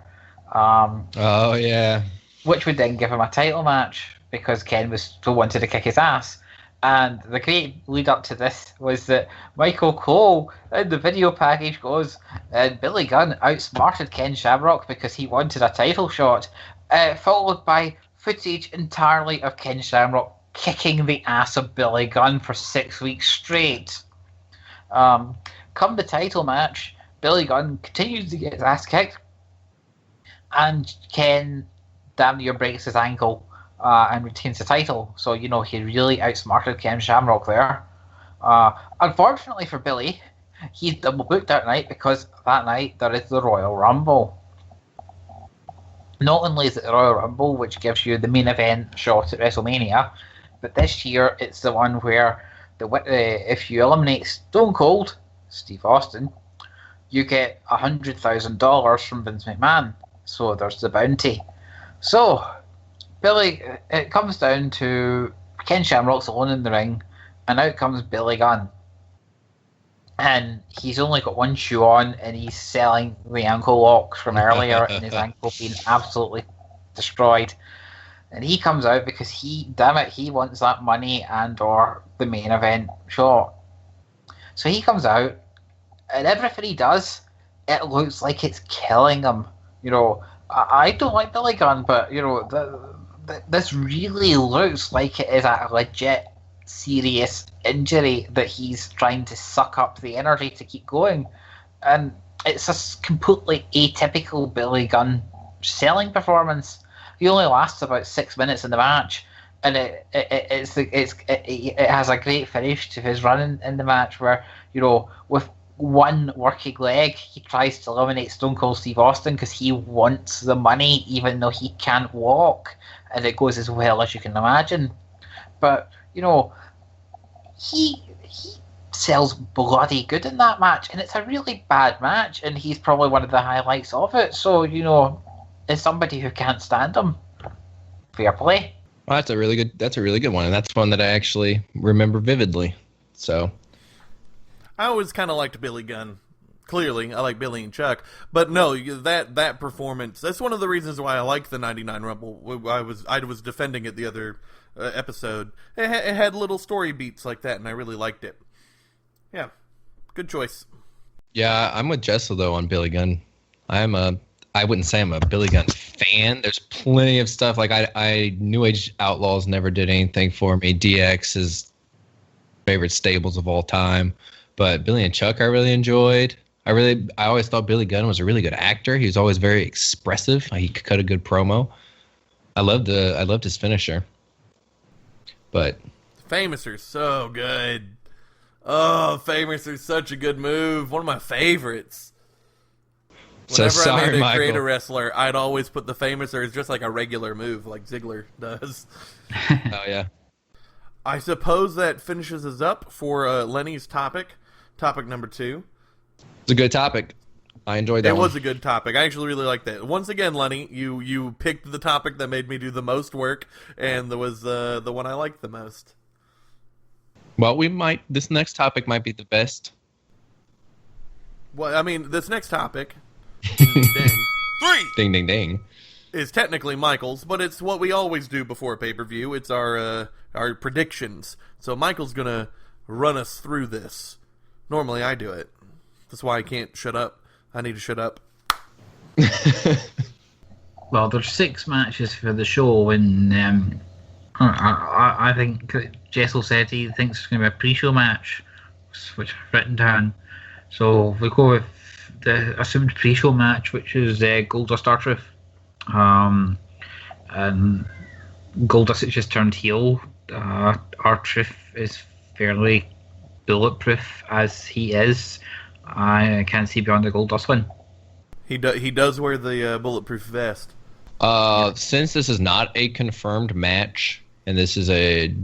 Speaker 3: Oh, yeah.
Speaker 4: Which would then give him a title match because Ken still wanted to kick his ass. And the great lead up to this was that Michael Cole in the video package goes, and Billy Gunn outsmarted Ken Shamrock because he wanted a title shot, followed by footage entirely of Ken Shamrock kicking the ass of Billy Gunn for 6 weeks straight. Come the title match, Billy Gunn continues to get his ass kicked, and Ken damn near breaks his ankle and retains the title. So, he really outsmarted Ken Shamrock there. Unfortunately for Billy, he's double booked that night because that night there is the Royal Rumble. Not only is it the Royal Rumble, which gives you the main event shot at WrestleMania, but this year it's the one where if you eliminate Stone Cold, Steve Austin, you get $100,000 from Vince McMahon. So there's the bounty. So, it comes down to Ken Shamrock's alone in the ring, and out comes Billy Gunn. And he's only got one shoe on, and he's selling the ankle locks from earlier, and his ankle being absolutely destroyed. And he comes out because he wants that money and or the main event shot. So he comes out, and everything he does, it looks like it's killing him. I don't like Billy Gunn, but this really looks like it is a legit serious injury that he's trying to suck up the energy to keep going. And it's a completely atypical Billy Gunn selling performance. he only lasts about 6 minutes in the match, and it has a great finish to his run in the match where, with one working leg, he tries to eliminate Stone Cold Steve Austin because he wants the money even though he can't walk, and it goes as well as you can imagine. But he sells bloody good in that match, and it's a really bad match, and he's probably one of the highlights of it. So as somebody who can't stand him, fair play.
Speaker 3: Well, that's a really good one, and that's one that I actually remember vividly. So
Speaker 2: I always kind of liked Billy Gunn. Clearly, I like Billy and Chuck, but no, that performance. That's one of the reasons why I like the '99 Rumble. I was defending it the other episode. It had little story beats like that, and I really liked it. Yeah, good choice.
Speaker 3: Yeah, I'm with Jessel though on Billy Gunn. I wouldn't say I'm a Billy Gunn fan. There's plenty of stuff like I New Age Outlaws never did anything for me. DX is favorite stables of all time, but Billy and Chuck I really enjoyed. I always thought Billy Gunn was a really good actor. He was always very expressive. He could cut a good promo. I loved his finisher. But
Speaker 2: Famouser's so good. Oh, Famouser's such a good move. One of my favorites. Whenever I made to create a wrestler, I'd always put the Famouser as just like a regular move, like Ziggler does.
Speaker 3: Oh yeah.
Speaker 2: I suppose that finishes us up for Lenny's topic number 2.
Speaker 3: It's a good topic. I enjoyed that.
Speaker 2: It was a good topic. I actually really liked that. Once again, Lenny, you picked the topic that made me do the most work, and that was the one I liked the most.
Speaker 3: Well, this next topic might be the best.
Speaker 2: Well, I mean, this next topic, ding, ding, ding, 3,
Speaker 3: ding, ding, ding,
Speaker 2: is technically Michael's, but it's what we always do before a pay-per-view. It's our predictions. So Michael's gonna run us through this. Normally I do it. That's why I can't shut up. I need to shut up.
Speaker 4: Well, there's 6 matches for the show, and I think Jessel said he thinks it's going to be a pre-show match, which I've written down. So if we go with the assumed pre-show match, which is Goldust R-Truth. And Goldust has just turned heel. R-Truth is fairly bulletproof as he is. I can't see beyond the Goldust win.
Speaker 2: He does wear the bulletproof vest.
Speaker 3: Since this is not a confirmed match, and this is a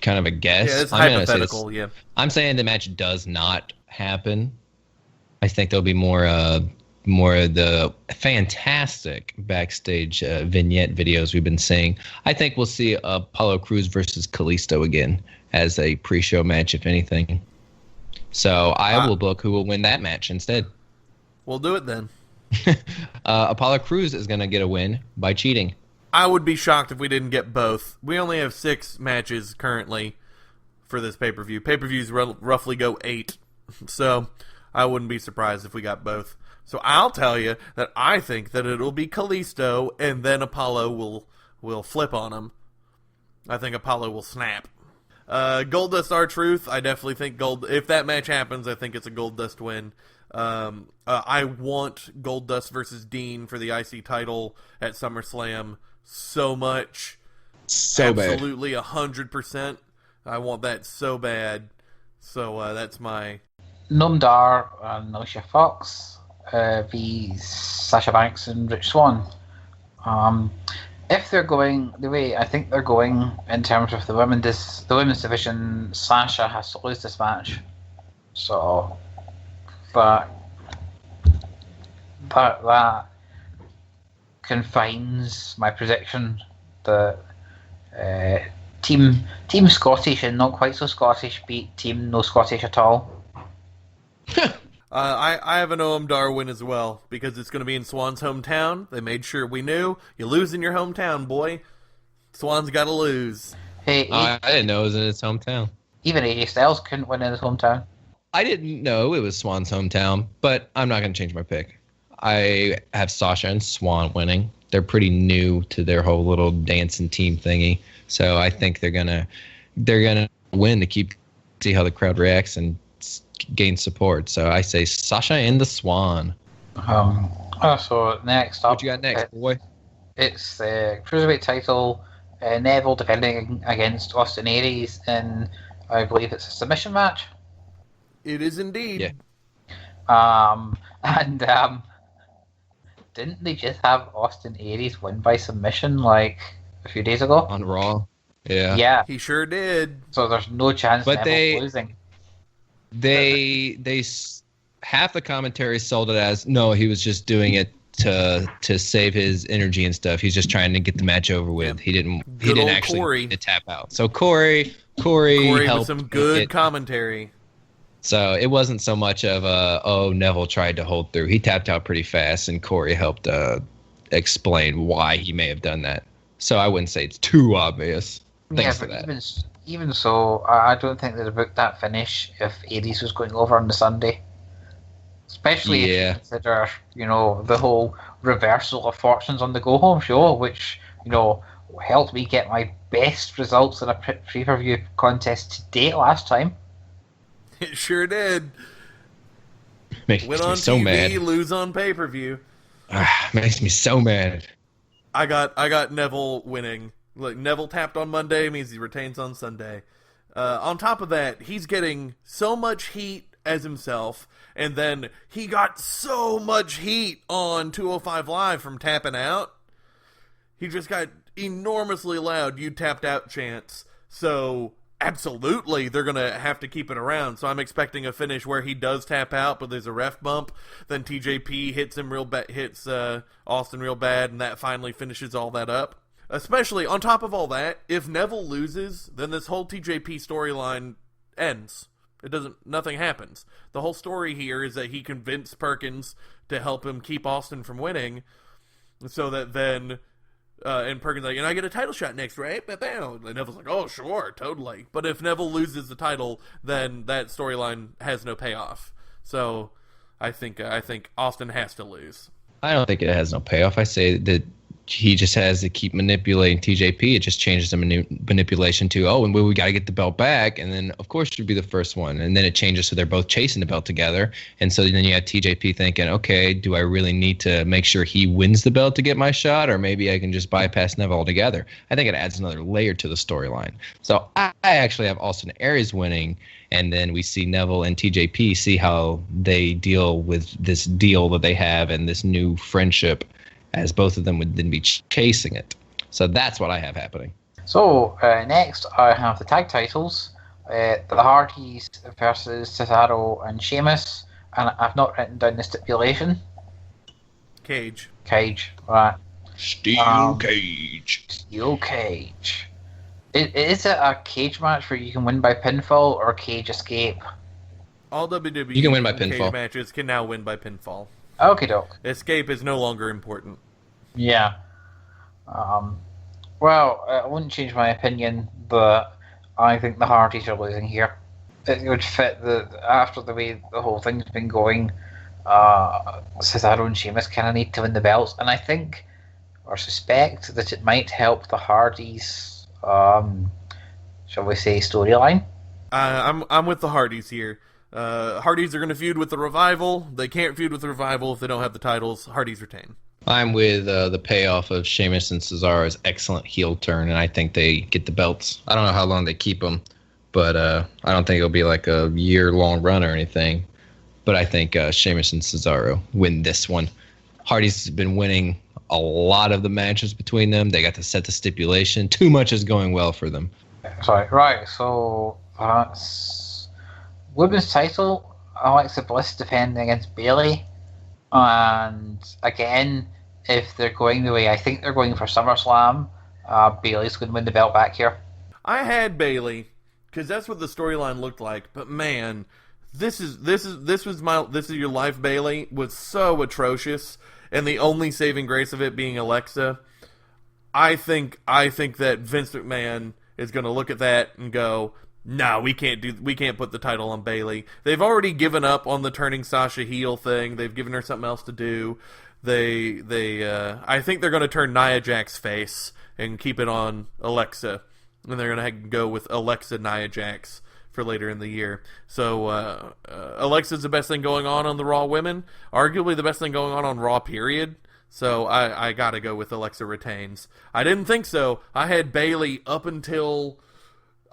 Speaker 3: kind of a guess,
Speaker 2: yeah, it's hypothetical. Yeah,
Speaker 3: I'm saying the match does not happen. I think there'll be more of the fantastic backstage vignette videos we've been seeing. I think we'll see Apollo Crews versus Kalisto again as a pre-show match, if anything. So I will book who will win that match instead.
Speaker 2: We'll do it then.
Speaker 3: Apollo Crews is going to get a win by cheating.
Speaker 2: I would be shocked if we didn't get both. We only have 6 matches currently for this pay-per-view. Pay-per-views roughly go 8. So I wouldn't be surprised if we got both. So I'll tell you that I think that it'll be Kalisto, and then Apollo will flip on him. I think Apollo will snap. Goldust R-Truth, I definitely think if that match happens, I think it's a Goldust win. I want Goldust versus Dean for the IC title at SummerSlam so much.
Speaker 3: So bad.
Speaker 2: Absolutely 100%. I want that so bad. So that's my...
Speaker 4: Noam Dar and Alicia Fox v Sasha Banks and Rich Swann. If they're going the way I think they're going in terms of the women's division, Sasha has to lose this match. So that confines my prediction that Team Scottish and not quite so Scottish beat Team No Scottish at all.
Speaker 2: I have an Noam Dar win as well, because it's going to be in Swan's hometown. They made sure we knew. You lose in your hometown, boy. Swan's got to lose.
Speaker 4: Hey,
Speaker 3: I didn't know it was in his hometown.
Speaker 4: Even AJ Styles couldn't win in his hometown.
Speaker 3: I didn't know it was Swan's hometown, but I'm not going to change my pick. I have Sasha and Swan winning. They're pretty new to their whole little dancing team thingy, so I think they're gonna win to see how the crowd reacts and gain support. So I say Sasha and the Swan.
Speaker 4: So next up,
Speaker 3: what you got next, boy?
Speaker 4: It's the Cruiserweight title, Neville defending against Austin Aries in, I believe it's a submission match.
Speaker 2: It is indeed.
Speaker 3: Yeah.
Speaker 4: And didn't they just have Austin Aries win by submission like a few days ago?
Speaker 3: On Raw. Yeah.
Speaker 4: Yeah.
Speaker 2: He sure did.
Speaker 4: So there's no chance
Speaker 3: But
Speaker 4: Neville's losing.
Speaker 3: Half the commentary sold it as, no, he was just doing it to save his energy and stuff. He's just trying to get the match over with.
Speaker 2: Yeah.
Speaker 3: He didn't
Speaker 2: Good old
Speaker 3: actually
Speaker 2: Corey.
Speaker 3: tap out. So Corey
Speaker 2: Corey
Speaker 3: helped
Speaker 2: with some good
Speaker 3: it.
Speaker 2: commentary.
Speaker 3: So it wasn't so much of Neville tried to hold through. He tapped out pretty fast, and Corey helped explain why he may have done that. So I wouldn't say it's too obvious. Thanks for that.
Speaker 4: Even so, I don't think they'd have booked that finish if Aries was going over on the Sunday. Especially if you consider, the whole reversal of fortunes on the go-home show, which, helped me get my best results in a pay-per-view contest to date last time.
Speaker 2: It sure did.
Speaker 3: Makes
Speaker 2: Win
Speaker 3: me
Speaker 2: on
Speaker 3: so
Speaker 2: TV,
Speaker 3: mad.
Speaker 2: lose on pay-per-view.
Speaker 3: Makes me so mad.
Speaker 2: I got Neville winning. Look, Neville tapped on Monday means he retains on Sunday. On top of that, he's getting so much heat as himself, and then he got so much heat on 205 Live from tapping out. He just got enormously loud "you tapped out" chants. So absolutely, they're gonna have to keep it around. So I'm expecting a finish where he does tap out, but there's a ref bump. Then TJP hits him hits Austin real bad, and that finally finishes all that up. Especially on top of all that, if Neville loses, then this whole TJP storyline ends. Nothing happens. The whole story here is that he convinced Perkins to help him keep Austin from winning, so that then, and Perkins like, and I get a title shot next, right? And Neville's like, oh, sure, totally. But if Neville loses the title, then that storyline has no payoff. So I think Austin has to lose.
Speaker 3: I don't think it has no payoff. I say that he just has to keep manipulating TJP. It just changes the manipulation to, and we got to get the belt back. And then, of course, you'd be the first one. And then it changes so they're both chasing the belt together. And so then you have TJP thinking, okay, do I really need to make sure he wins the belt to get my shot? Or maybe I can just bypass Neville altogether. I think it adds another layer to the storyline. So I actually have Austin Aries winning. And then we see Neville and TJP see how they deal with this deal that they have and this new friendship, as both of them would then be chasing it. So that's what I have happening.
Speaker 4: So, next I have the tag titles. The Hardys versus Cesaro and Sheamus. And I've not written down the stipulation.
Speaker 2: Cage,
Speaker 4: right.
Speaker 3: Steel cage.
Speaker 4: Steel cage. Is it a cage match where you can win by pinfall or cage escape?
Speaker 2: all WWE
Speaker 3: You can win by
Speaker 2: cage
Speaker 3: pinfall.
Speaker 2: matches can now win by pinfall.
Speaker 4: Okie doke.
Speaker 2: Escape is no longer important.
Speaker 4: Yeah. Well, I wouldn't change my opinion, but I think the Hardys are losing here. It would fit after the way the whole thing's been going. Cesaro and Sheamus kind of need to win the belts, and I think or suspect that it might help the Hardys, shall we say, storyline.
Speaker 2: I'm with the Hardys here. Hardys are going to feud with the Revival. They can't feud with the Revival if they don't have the titles. Hardys retain.
Speaker 3: I'm with the payoff of Sheamus and Cesaro's excellent heel turn, and I think they get the belts. I don't know how long they keep them, but I don't think it'll be like a year-long run or anything. But I think Sheamus and Cesaro win this one. Hardy's been winning a lot of the matches between them. They got to set the stipulation. Too much is going well for them.
Speaker 4: Sorry, right, so that's women's title, Alexa Bliss defending against Bayley. And again, if they're going the way I think they're going for SummerSlam, Bayley's going to win the belt back here.
Speaker 2: I had Bayley because that's what the storyline looked like. But man, this is your life. Bayley was so atrocious, and the only saving grace of it being Alexa. I think that Vince McMahon is going to look at that and go, "No, we can't put the title on Bayley." They've already given up on the turning Sasha heel thing. They've given her something else to do. I think they're going to turn Nia Jax face and keep it on Alexa, and they're going to go with Alexa Nia Jax for later in the year. So Alexa's the best thing going on the Raw women, arguably the best thing going on Raw period. So I gotta go with Alexa retains. I didn't think so. I had Bailey up until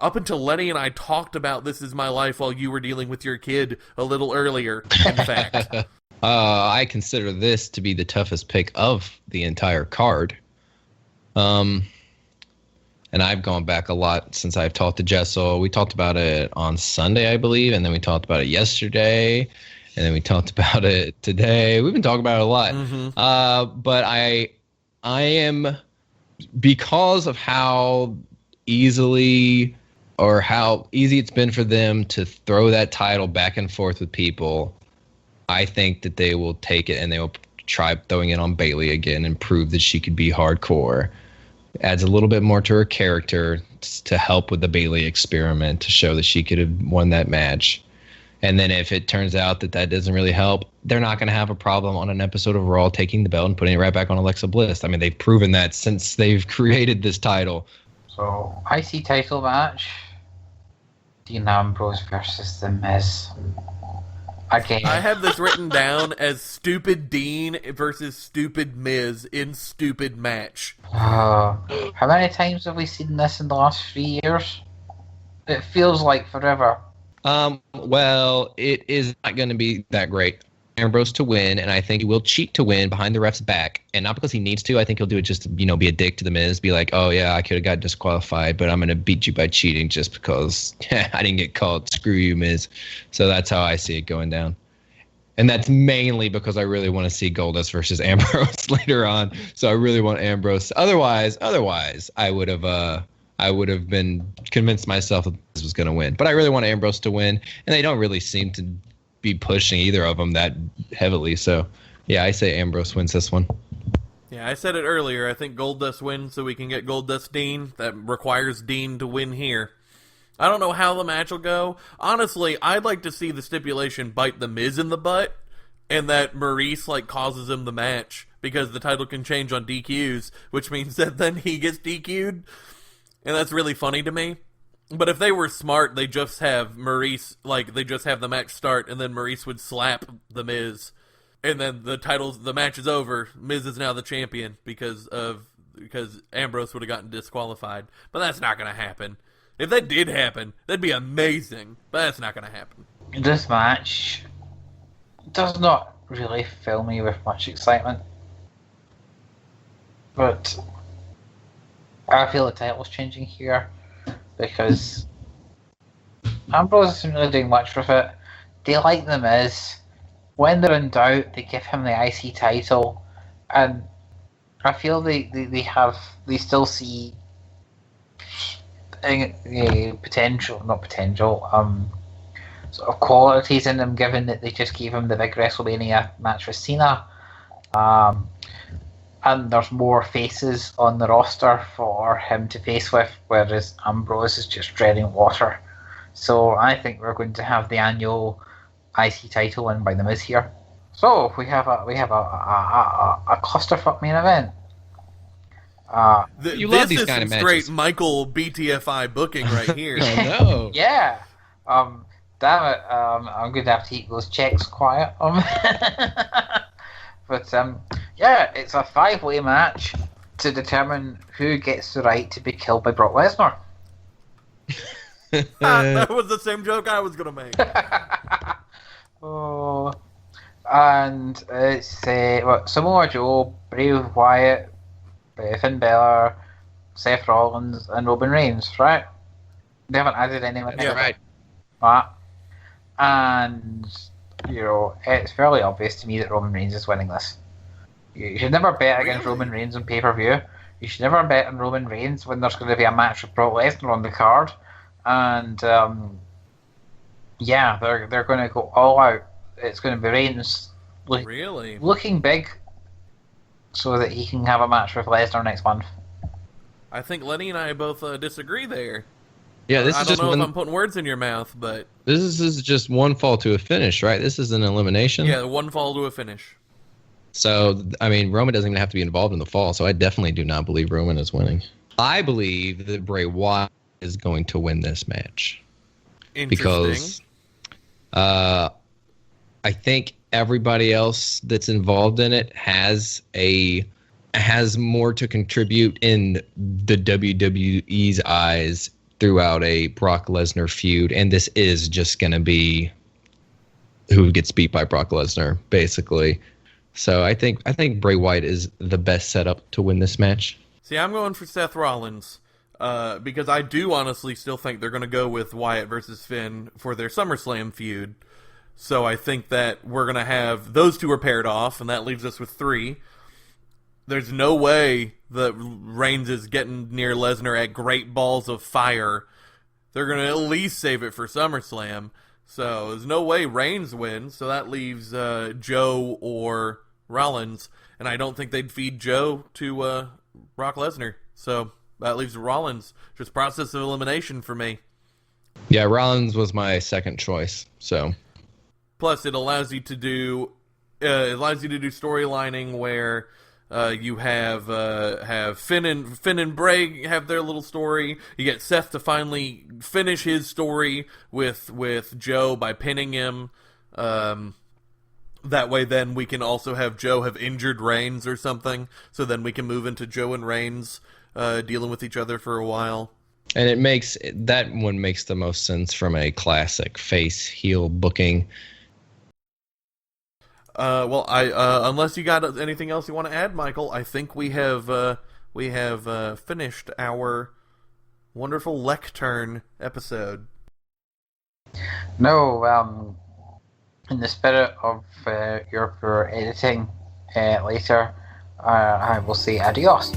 Speaker 2: Lenny and I talked about This Is My Life while you were dealing with your kid a little earlier, in fact.
Speaker 3: I consider this to be the toughest pick of the entire card. And I've gone back a lot since I've talked to Jessel. We talked about it on Sunday, I believe, and then we talked about it yesterday, and then we talked about it today. We've been talking about it a lot.
Speaker 2: Mm-hmm.
Speaker 3: But I am, because of how easy it's been for them to throw that title back and forth with people, I think that they will take it and they will try throwing it on Bailey again and prove that she could be hardcore. Adds a little bit more to her character to help with the Bailey experiment, to show that she could have won that match. And then if it turns out that doesn't really help, they're not going to have a problem on an episode of Raw taking the belt and putting it right back on Alexa Bliss. I mean, they've proven that since they've created this title.
Speaker 4: So, IC title match, Dean Ambrose versus The Miz. Again.
Speaker 2: I have this written down as Stupid Dean versus Stupid Miz in Stupid Match.
Speaker 4: How many times have we seen this in the last 3 years? It feels like forever.
Speaker 3: Well, it is not going to be that great. Ambrose to win, and I think he will cheat to win behind the ref's back, and not because he needs to. I think he'll do it just to, be a dick to the Miz, be like, "Oh yeah, I could have got disqualified, but I'm going to beat you by cheating just because I didn't get called. Screw you, Miz." So that's how I see it going down, and that's mainly because I really want to see Goldust versus Ambrose later on. So I really want Ambrose. Otherwise, I would have been convinced myself that this was going to win, but I really want Ambrose to win, and they don't really seem to be pushing either of them that heavily. So yeah, I say Ambrose wins this one.
Speaker 2: Yeah, I said it earlier. I think Goldust wins so we can get Goldust Dean. That requires Dean to win here. I don't know how the match will go. Honestly, I'd like to see the stipulation bite the Miz in the butt, and that Maurice causes him the match, because the title can change on DQs, which means that then he gets DQ'd, and that's really funny to me. But if they were smart, they just have Maurice, they just have the match start, and then Maurice would slap the Miz, and then the match is over. Miz is now the champion because Ambrose would have gotten disqualified. But that's not going to happen. If that did happen, that'd be amazing. But that's not going to happen.
Speaker 4: This match does not really fill me with much excitement, but I feel the title's changing here, because Ambrose isn't really doing much with it. They like The Miz. When they're in doubt, they give him the IC title, and I feel they still see sort of qualities in them, given that they just gave him the big WrestleMania match with Cena. And there's more faces on the roster for him to face with, whereas Ambrose is just treading water. So I think we're going to have the annual IC title win by The Miz here. So we have a clusterfuck main event.
Speaker 3: You love these
Speaker 2: this
Speaker 3: kind
Speaker 2: is
Speaker 3: of
Speaker 2: straight
Speaker 3: matches.
Speaker 2: Michael BTFI booking right here.
Speaker 3: I know.
Speaker 4: Yeah. Damn it. I'm going to have to keep those checks quiet. But yeah, it's a 5-way match to determine who gets the right to be killed by Brock Lesnar.
Speaker 2: That was the same joke I was going to make.
Speaker 4: Oh, and it's Samoa Joe, Bray Wyatt, Finn Balor, Seth Rollins, and Roman Reigns, right? They haven't added anyone.
Speaker 2: Yeah,
Speaker 3: right.
Speaker 4: Right. And it's fairly obvious to me that Roman Reigns is winning this. You should never bet against Roman Reigns on pay-per-view. You should never bet on Roman Reigns when there's going to be a match with Brock Lesnar on the card. And yeah, they're going to go all out. It's going to be Reigns looking big, so that he can have a match with Lesnar next month.
Speaker 2: I think Lenny and I both disagree there.
Speaker 3: Yeah,
Speaker 2: I don't know if I'm putting words in your mouth, but
Speaker 3: this is just one fall to a finish, right? This is an elimination.
Speaker 2: yeah, one fall to a finish.
Speaker 3: So, I mean, Roman doesn't even have to be involved in the fall, so I definitely do not believe Roman is winning. I believe that Bray Wyatt is going to win this match.
Speaker 2: Interesting.
Speaker 3: Because I think everybody else that's involved in it has more to contribute in the WWE's eyes throughout a Brock Lesnar feud, and this is just going to be who gets beat by Brock Lesnar, basically. So I think Bray Wyatt is the best setup to win this match.
Speaker 2: See, I'm going for Seth Rollins because I do honestly still think they're going to go with Wyatt versus Finn for their SummerSlam feud. So I think that we're going to have those two are paired off, and that leaves us with 3. There's no way that Reigns is getting near Lesnar at Great Balls of Fire. They're going to at least save it for SummerSlam. So there's no way Reigns wins. So that leaves Joe or Rollins. And I don't think they'd feed Joe to Brock Lesnar. So that leaves Rollins. Just process of elimination for me.
Speaker 3: Yeah, Rollins was my second choice. So
Speaker 2: plus it allows you to do storylining where you have Finn and Bray have their little story. You get Seth to finally finish his story with Joe by pinning him. That way, then we can also have Joe have injured Reigns or something. So then we can move into Joe and Reigns dealing with each other for a while.
Speaker 3: And that one makes the most sense from a classic face heel booking.
Speaker 2: Well, unless you got anything else you want to add, Michael, I think we have finished our wonderful Lectern episode.
Speaker 4: No, in the spirit of your editing later, I will say adios.